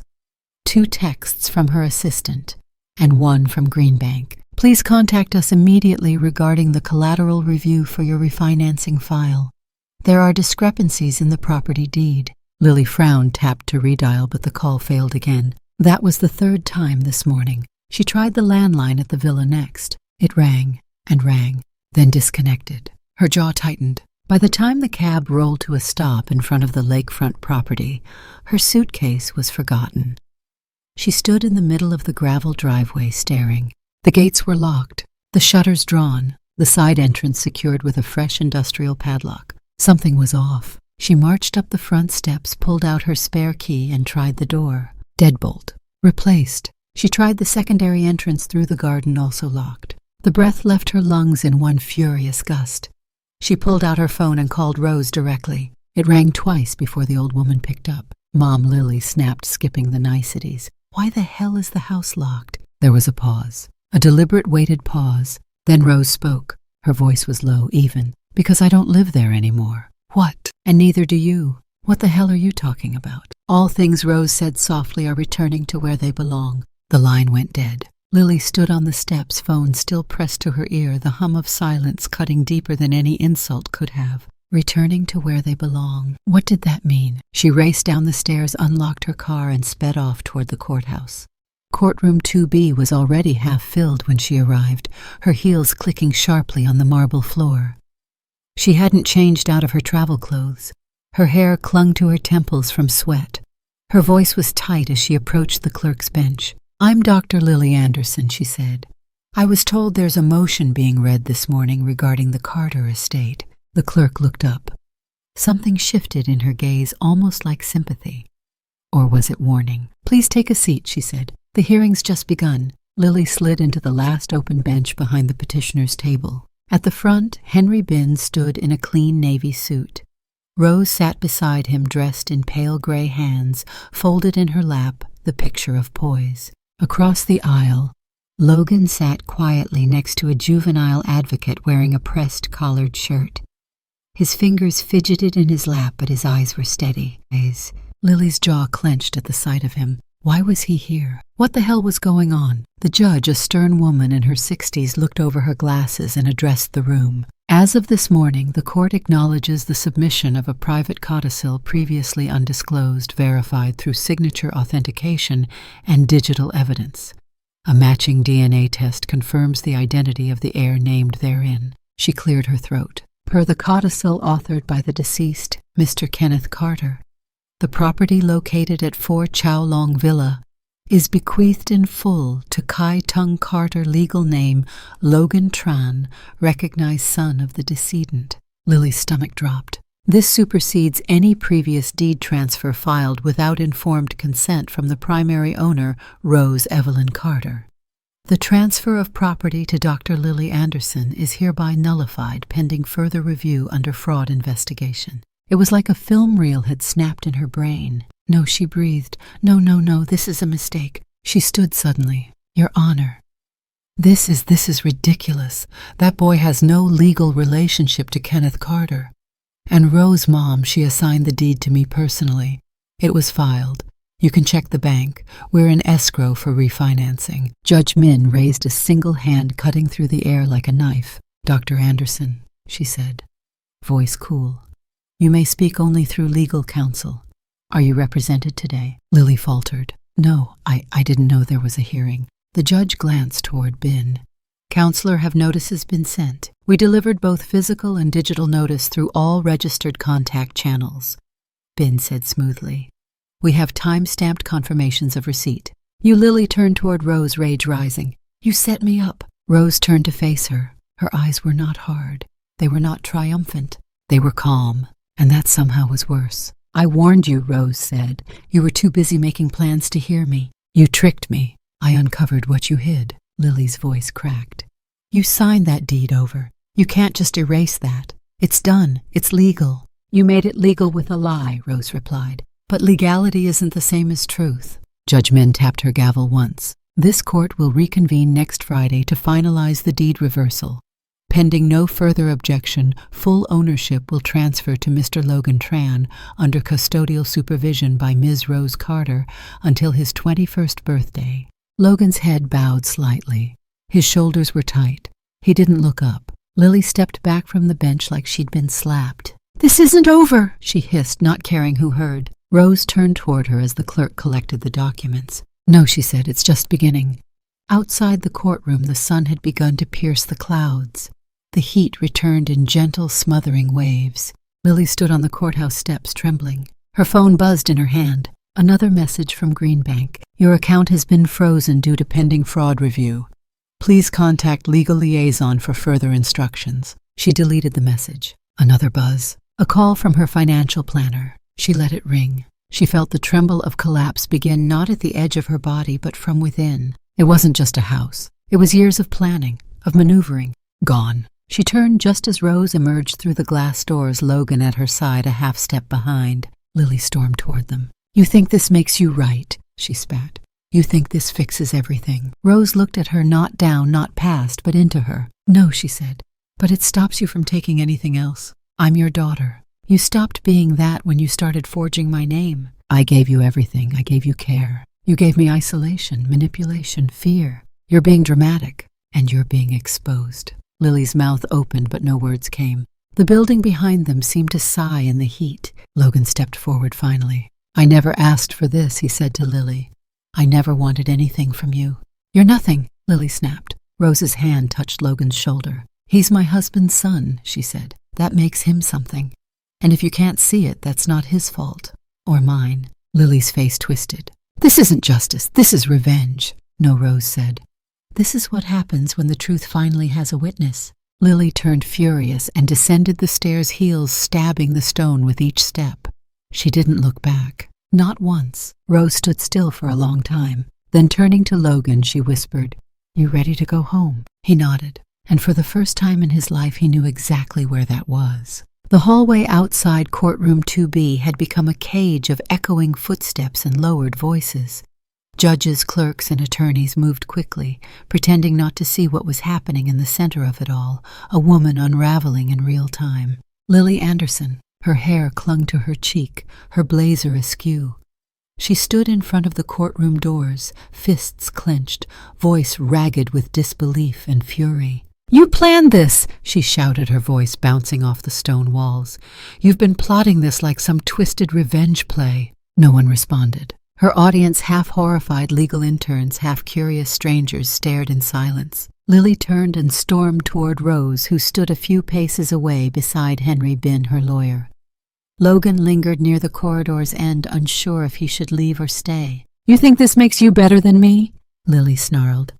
2 texts from her assistant, and 1 from Greenbank. Please contact us immediately regarding the collateral review for your refinancing file. There are discrepancies in the property deed. Lily frowned, tapped to redial, but the call failed again. That was the third time this morning. She tried the landline at the villa next. It rang and rang, then disconnected. Her jaw tightened. By the time the cab rolled to a stop in front of the lakefront property, her suitcase was forgotten. She stood in the middle of the gravel driveway staring. The gates were locked, the shutters drawn, the side entrance secured with a fresh industrial padlock. Something was off. She marched up the front steps, pulled out her spare key, and tried the door. Deadbolt. Replaced. She tried the secondary entrance through the garden, also locked. The breath left her lungs in one furious gust. She pulled out her phone and called Rose directly. It rang twice before the old woman picked up. Mom Lily snapped, skipping the niceties. Why the hell is the house locked? There was a pause. A deliberate, weighted pause. Then Rose spoke. Her voice was low, even. Because I don't live there anymore. What? And neither do you. What the hell are you talking about? All things, Rose said softly, are returning to where they belong. The line went dead. Lily stood on the steps, phone still pressed to her ear, the hum of silence cutting deeper than any insult could have. Returning to where they belong. What did that mean? She raced down the stairs, unlocked her car, and sped off toward the courthouse. Courtroom 2B was already half filled when she arrived, her heels clicking sharply on the marble floor. She hadn't changed out of her travel clothes. Her hair clung to her temples from sweat. Her voice was tight as she approached the clerk's bench. "I'm Dr. Lily Anderson," she said. "I was told there's a motion being read this morning regarding the Carter estate." The clerk looked up. Something shifted in her gaze, almost like sympathy. Or was it warning? "Please take a seat," she said. "The hearing's just begun." Lily slid into the last open bench behind the petitioner's table. At the front, Henry Binns stood in a clean navy suit. Rose sat beside him, dressed in pale gray hands, folded in her lap, the picture of poise. Across the aisle, Logan sat quietly next to a juvenile advocate wearing a pressed collared shirt. His fingers fidgeted in his lap, but his eyes were steady. Lily's jaw clenched at the sight of him. Why was he here? What the hell was going on? The judge, a stern woman in her 60s, looked over her glasses and addressed the room. "As of this morning, the court acknowledges the submission of a private codicil previously undisclosed, verified through signature authentication and digital evidence. A matching DNA test confirms the identity of the heir named therein." She cleared her throat. "Per the codicil authored by the deceased, Mr. Kenneth Carter, the property located at 4 Chow Long Villa is bequeathed in full to Kai Tung Carter, legal name Logan Tran, recognized son of the decedent." Lily's stomach dropped. "This supersedes any previous deed transfer filed without informed consent from the primary owner, Rose Evelyn Carter. The transfer of property to Dr. Lily Anderson is hereby nullified pending further review under fraud investigation." It was like a film reel had snapped in her brain. "No," she breathed. No, this is a mistake." She stood suddenly. "Your Honor, this is ridiculous. That boy has no legal relationship to Kenneth Carter. And Rose, Mom, she assigned the deed to me personally. It was filed. You can check the bank. We're in escrow for refinancing." Judge Min raised a single hand, cutting through the air like a knife. "Dr. Anderson," she said, voice cool. "You may speak only through legal counsel. Are you represented today?" Lily faltered. "No, I didn't know there was a hearing." The judge glanced toward Bin. "Counselor, have notices been sent? We delivered both physical and digital notice through all registered contact channels." Bin said smoothly. "We have time-stamped confirmations of receipt." "You," Lily turned toward Rose, rage rising. "You set me up." Rose turned to face her. Her eyes were not hard. They were not triumphant. They were calm. And that somehow was worse. "I warned you," Rose said. "You were too busy making plans to hear me. You tricked me. I uncovered what you hid." Lily's voice cracked. "You signed that deed over. You can't just erase that. It's done. It's legal." "You made it legal with a lie," Rose replied. "But legality isn't the same as truth." Judge Min tapped her gavel once. "This court will reconvene next Friday to finalize the deed reversal. Pending no further objection, full ownership will transfer to Mr. Logan Tran under custodial supervision by Ms. Rose Carter until his 21st birthday." Logan's head bowed slightly. His shoulders were tight. He didn't look up. Lily stepped back from the bench like she'd been slapped. "This isn't over," she hissed, not caring who heard. Rose turned toward her as the clerk collected the documents. "No," she said, "it's just beginning." Outside the courtroom, the sun had begun to pierce the clouds. The heat returned in gentle, smothering waves. Lily stood on the courthouse steps, trembling. Her phone buzzed in her hand. Another message from Greenbank. "Your account has been frozen due to pending fraud review. Please contact legal liaison for further instructions." She deleted the message. Another buzz. A call from her financial planner. She let it ring. She felt the tremble of collapse begin not at the edge of her body, but from within. It wasn't just a house. It was years of planning, of maneuvering. Gone. She turned just as Rose emerged through the glass doors, Logan at her side, a half step behind. Lily stormed toward them. "You think this makes you right," she spat. "You think this fixes everything." Rose looked at her, not down, not past, but into her. "No," she said, "but it stops you from taking anything else. I'm your daughter. You stopped being that when you started forging my name. I gave you everything. I gave you care. You gave me isolation, manipulation, fear. You're being dramatic, and you're being exposed." Lily's mouth opened, but no words came. The building behind them seemed to sigh in the heat. Logan stepped forward finally. "I never asked for this," he said to Lily. "I never wanted anything from you." "You're nothing," Lily snapped. Rose's hand touched Logan's shoulder. "He's my husband's son," she said. "That makes him something. And if you can't see it, that's not his fault. Or mine." Lily's face twisted. "This isn't justice. This is revenge." "No," Rose said. "This is what happens when the truth finally has a witness." Lily turned furious and descended the stairs, heels stabbing the stone with each step. She didn't look back. Not once. Rose stood still for a long time. Then turning to Logan, she whispered, "You ready to go home?" He nodded, and for the first time in his life he knew exactly where that was. The hallway outside courtroom 2B had become a cage of echoing footsteps and lowered voices. Judges, clerks, and attorneys moved quickly, pretending not to see what was happening in the center of it all, a woman unraveling in real time. Lily Anderson. Her hair clung to her cheek, her blazer askew. She stood in front of the courtroom doors, fists clenched, voice ragged with disbelief and fury. "You planned this!" she shouted, her voice bouncing off the stone walls. "You've been plotting this like some twisted revenge play." No one responded. Her audience, half horrified legal interns, half curious strangers, stared in silence. Lily turned and stormed toward Rose, who stood a few paces away beside Henry Bin, her lawyer. Logan lingered near the corridor's end, unsure if he should leave or stay. "You think this makes you better than me?" Lily snarled.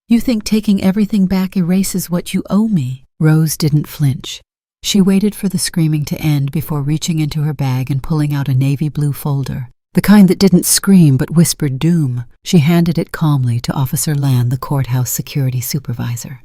"You think taking everything back erases what you owe me?" Rose didn't flinch. She waited for the screaming to end before reaching into her bag and pulling out a navy blue folder. The kind that didn't scream but whispered doom. She handed it calmly to Officer Land, the courthouse security supervisor.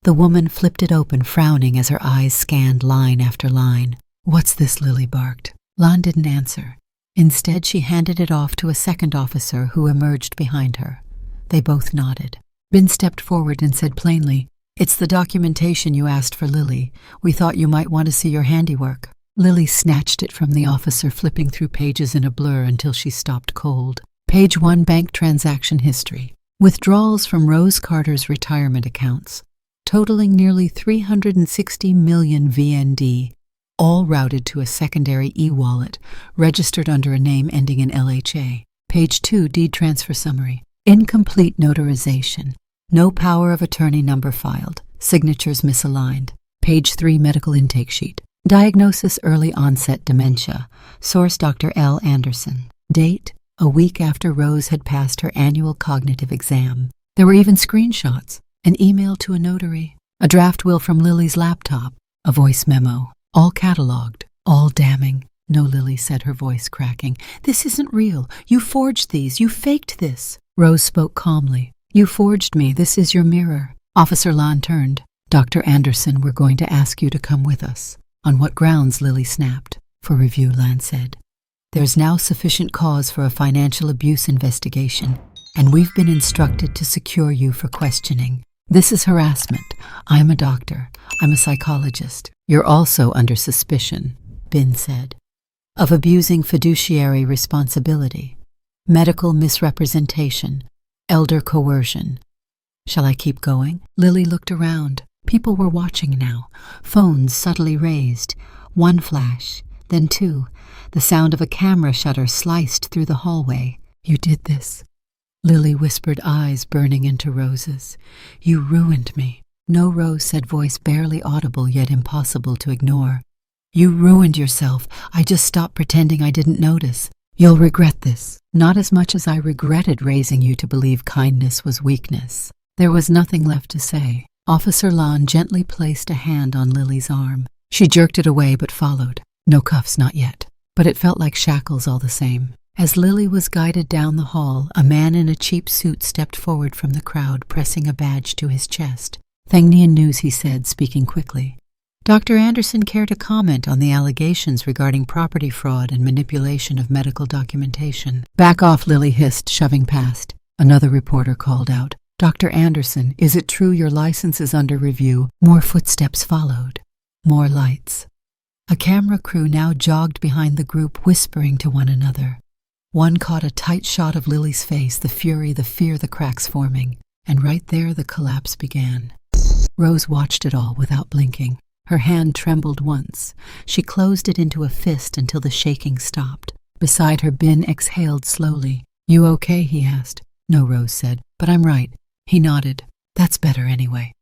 The woman flipped it open, frowning as her eyes scanned line after line. "What's this?" Lily barked. Land didn't answer. Instead, she handed it off to a second officer who emerged behind her. They both nodded. Bin stepped forward and said plainly, "It's the documentation you asked for, Lily. We thought you might want to see your handiwork." Lily snatched it from the officer, flipping through pages in a blur until she stopped cold. Page 1, bank transaction history. Withdrawals from Rose Carter's retirement accounts, totaling nearly 360 million VND, all routed to a secondary e-wallet, registered under a name ending in LHA. Page 2, deed transfer summary. Incomplete notarization. No power of attorney number filed. Signatures misaligned. Page 3, medical intake sheet. Diagnosis: early onset dementia. Source: Dr. L. Anderson. Date: a week after Rose had passed her annual cognitive exam. There were even screenshots, an email to a notary, a draft will from Lily's laptop, a voice memo, all cataloged, all damning. "No, Lily," said, her voice cracking. "This isn't real. You forged these. You faked this." Rose spoke calmly. "You forged me. This is your mirror." Officer Lan turned. "Dr. Anderson, we're going to ask you to come with us." "On what grounds?" Lily snapped. "For review," Lan said. "There's now sufficient cause for a financial abuse investigation, and we've been instructed to secure you for questioning. This is harassment. I'm a doctor. I'm a psychologist. You're also under suspicion," Bin said, "of abusing fiduciary responsibility, medical misrepresentation, elder coercion." "Shall I keep going?" Lily looked around. People were watching now, phones subtly raised. One flash, then two. The sound of a camera shutter sliced through the hallway. "You did this," Lily whispered, eyes burning into Rose's. "You ruined me." "No," Rose said, voice barely audible yet impossible to ignore. "You ruined yourself. I just stopped pretending I didn't notice. You'll regret this." "Not as much as I regretted raising you to believe kindness was weakness." There was nothing left to say. Officer Lon gently placed a hand on Lily's arm. She jerked it away but followed. No cuffs, not yet. But it felt like shackles all the same. As Lily was guided down the hall, a man in a cheap suit stepped forward from the crowd, pressing a badge to his chest. "Thangnian News," he said, speaking quickly. "Dr. Anderson care to comment on the allegations regarding property fraud and manipulation of medical documentation?" "Back off," Lily hissed, shoving past. Another reporter called out, "Dr. Anderson, is it true your license is under review?" More footsteps followed. More lights. A camera crew now jogged behind the group, whispering to one another. One caught a tight shot of Lily's face, the fury, the fear, the cracks forming. And right there the collapse began. Rose watched it all without blinking. Her hand trembled once. She closed it into a fist until the shaking stopped. Beside her, Ben exhaled slowly. "You okay?" he asked. "No," Rose said, "but I'm right." He nodded. "That's better anyway."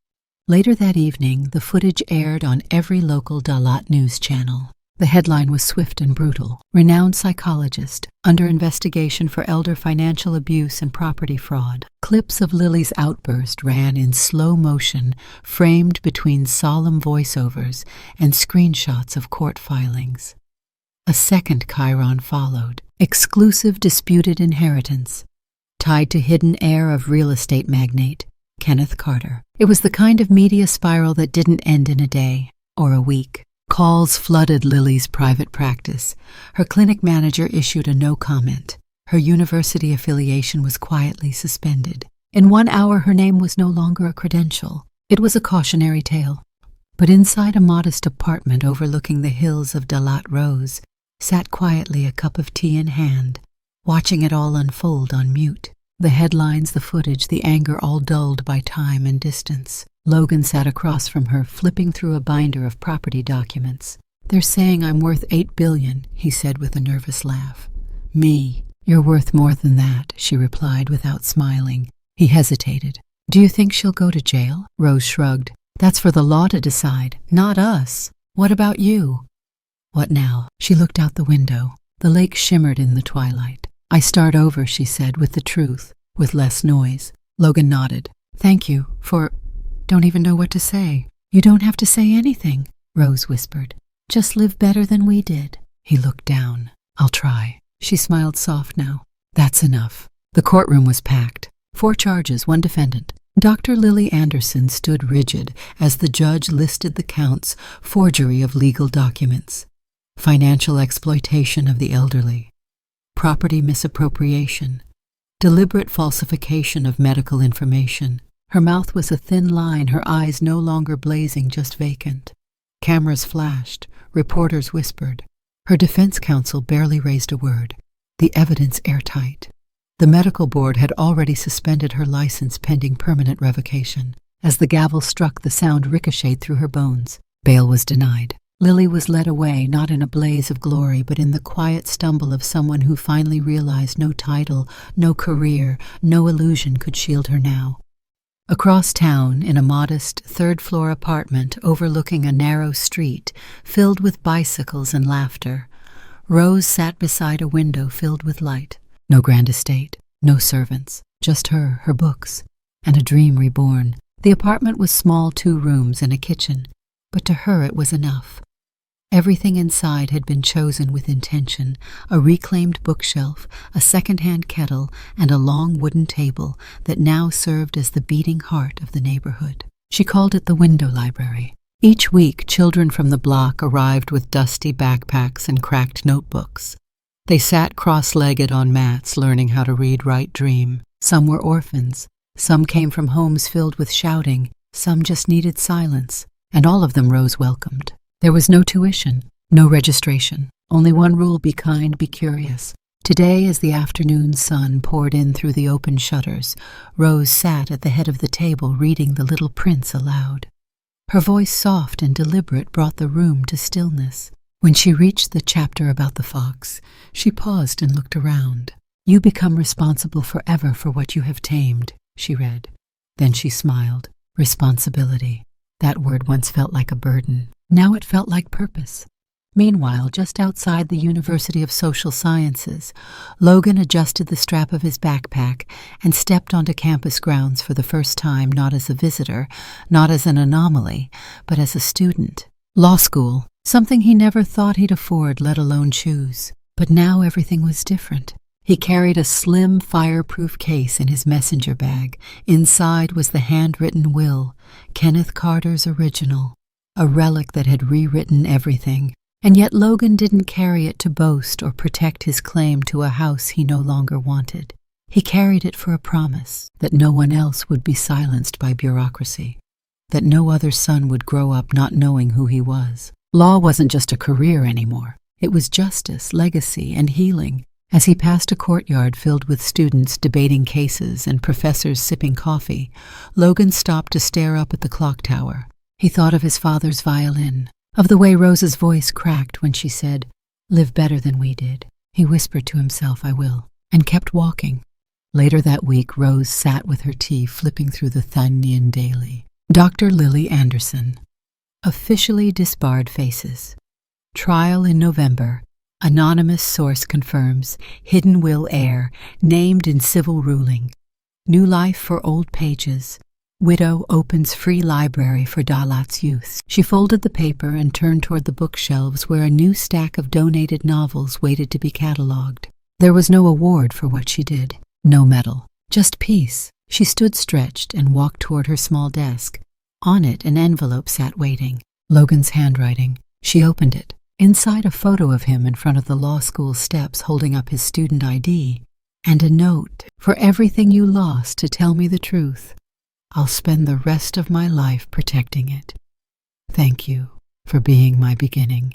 Later that evening, the footage aired on every local Dalat news channel. The headline was swift and brutal. "Renowned psychologist under investigation for elder financial abuse and property fraud." Clips of Lily's outburst ran in slow motion, framed between solemn voiceovers and screenshots of court filings. A second chyron followed. "Exclusive disputed inheritance. Tied to hidden heir of real estate magnate, Kenneth Carter." It was the kind of media spiral that didn't end in a day or a week. Calls flooded Lily's private practice. Her clinic manager issued a no comment. Her university affiliation was quietly suspended. In 1 hour, her name was no longer a credential. It was a cautionary tale. But inside a modest apartment overlooking the hills of Dalat, Rose sat quietly, a cup of tea in hand, watching it all unfold on mute. The headlines, the footage, the anger all dulled by time and distance. Logan sat across from her, flipping through a binder of property documents. "They're saying I'm worth $8 billion, he said with a nervous laugh. "Me? You're worth more than that," she replied without smiling. He hesitated. "Do you think she'll go to jail?" Rose shrugged. "That's for the law to decide, not us. What about you?" "What now?" She looked out the window. The lake shimmered in the twilight. "I start over," she said, with the truth, with less noise. Logan nodded. "Thank you for—" "Don't even know what to say." "You don't have to say anything," Rose whispered. "Just live better than we did." He looked down. "I'll try." She smiled soft now. "That's enough." The courtroom was packed. 4 charges, 1 defendant. Dr. Lily Anderson stood rigid as the judge listed the counts: forgery of legal documents, financial exploitation of the elderly, property misappropriation, deliberate falsification of medical information. Her mouth was a thin line, her eyes no longer blazing, just vacant. Cameras flashed, reporters whispered. Her defense counsel barely raised a word. The evidence airtight. The medical board had already suspended her license pending permanent revocation. As the gavel struck, the sound ricocheted through her bones. Bail was denied. Lily was led away, not in a blaze of glory, but in the quiet stumble of someone who finally realized no title, no career, no illusion could shield her now. Across town, in a modest third-floor apartment overlooking a narrow street filled with bicycles and laughter, Rose sat beside a window filled with light. No grand estate, no servants, just her books, and a dream reborn. The apartment was small, 2 rooms and a kitchen, but to her it was enough. Everything inside had been chosen with intention: a reclaimed bookshelf, a second-hand kettle, and a long wooden table that now served as the beating heart of the neighborhood. She called it the window library. Each week, children from the block arrived with dusty backpacks and cracked notebooks. They sat cross-legged on mats, learning how to read, write, dream. Some were orphans. Some came from homes filled with shouting. Some just needed silence. And all of them Rose welcomed. There was no tuition, no registration. Only one rule: be kind, be curious. Today, as the afternoon sun poured in through the open shutters, Rose sat at the head of the table reading The Little Prince aloud. Her voice, soft and deliberate, brought the room to stillness. When she reached the chapter about the fox, she paused and looked around. "You become responsible forever for what you have tamed," she read. Then she smiled. Responsibility. That word once felt like a burden. Now it felt like purpose. Meanwhile, just outside the University of Social Sciences, Logan adjusted the strap of his backpack and stepped onto campus grounds for the first time, not as a visitor, not as an anomaly, but as a student. Law school, something he never thought he'd afford, let alone choose. But now everything was different. He carried a slim, fireproof case in his messenger bag. Inside was the handwritten will, Kenneth Carter's original, a relic that had rewritten everything. And yet Logan didn't carry it to boast or protect his claim to a house he no longer wanted. He carried it for a promise that no one else would be silenced by bureaucracy, that no other son would grow up not knowing who he was. Law wasn't just a career anymore. It was justice, legacy, and healing. As he passed a courtyard filled with students debating cases and professors sipping coffee, Logan stopped to stare up at the clock tower. He thought of his father's violin, of the way Rose's voice cracked when she said, "Live better than we did." He whispered to himself, "I will," and kept walking. Later that week, Rose sat with her tea flipping through the Thanian Daily. Dr. Lily Anderson. Officially disbarred faces. Trial in November. Anonymous source confirms. Hidden will heir. Named in civil ruling. New life for old pages. Widow opens free library for Dalat's youth. She folded the paper and turned toward the bookshelves where a new stack of donated novels waited to be catalogued. There was no award for what she did. No medal. Just peace. She stood stretched and walked toward her small desk. On it, an envelope sat waiting. Logan's handwriting. She opened it. Inside, a photo of him in front of the law school steps holding up his student ID. And a note. "For everything you lost to tell me the truth, I'll spend the rest of my life protecting it. Thank you for being my beginning."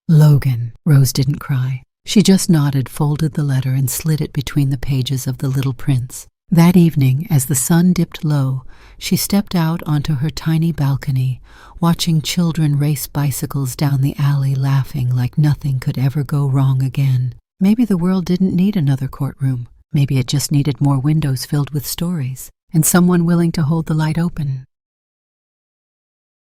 Logan. Rose didn't cry. She just nodded, folded the letter, and slid it between the pages of The Little Prince. That evening, as the sun dipped low, she stepped out onto her tiny balcony, watching children race bicycles down the alley, laughing like nothing could ever go wrong again. Maybe the world didn't need another courtroom. Maybe it just needed more windows filled with stories, and someone willing to hold the light open.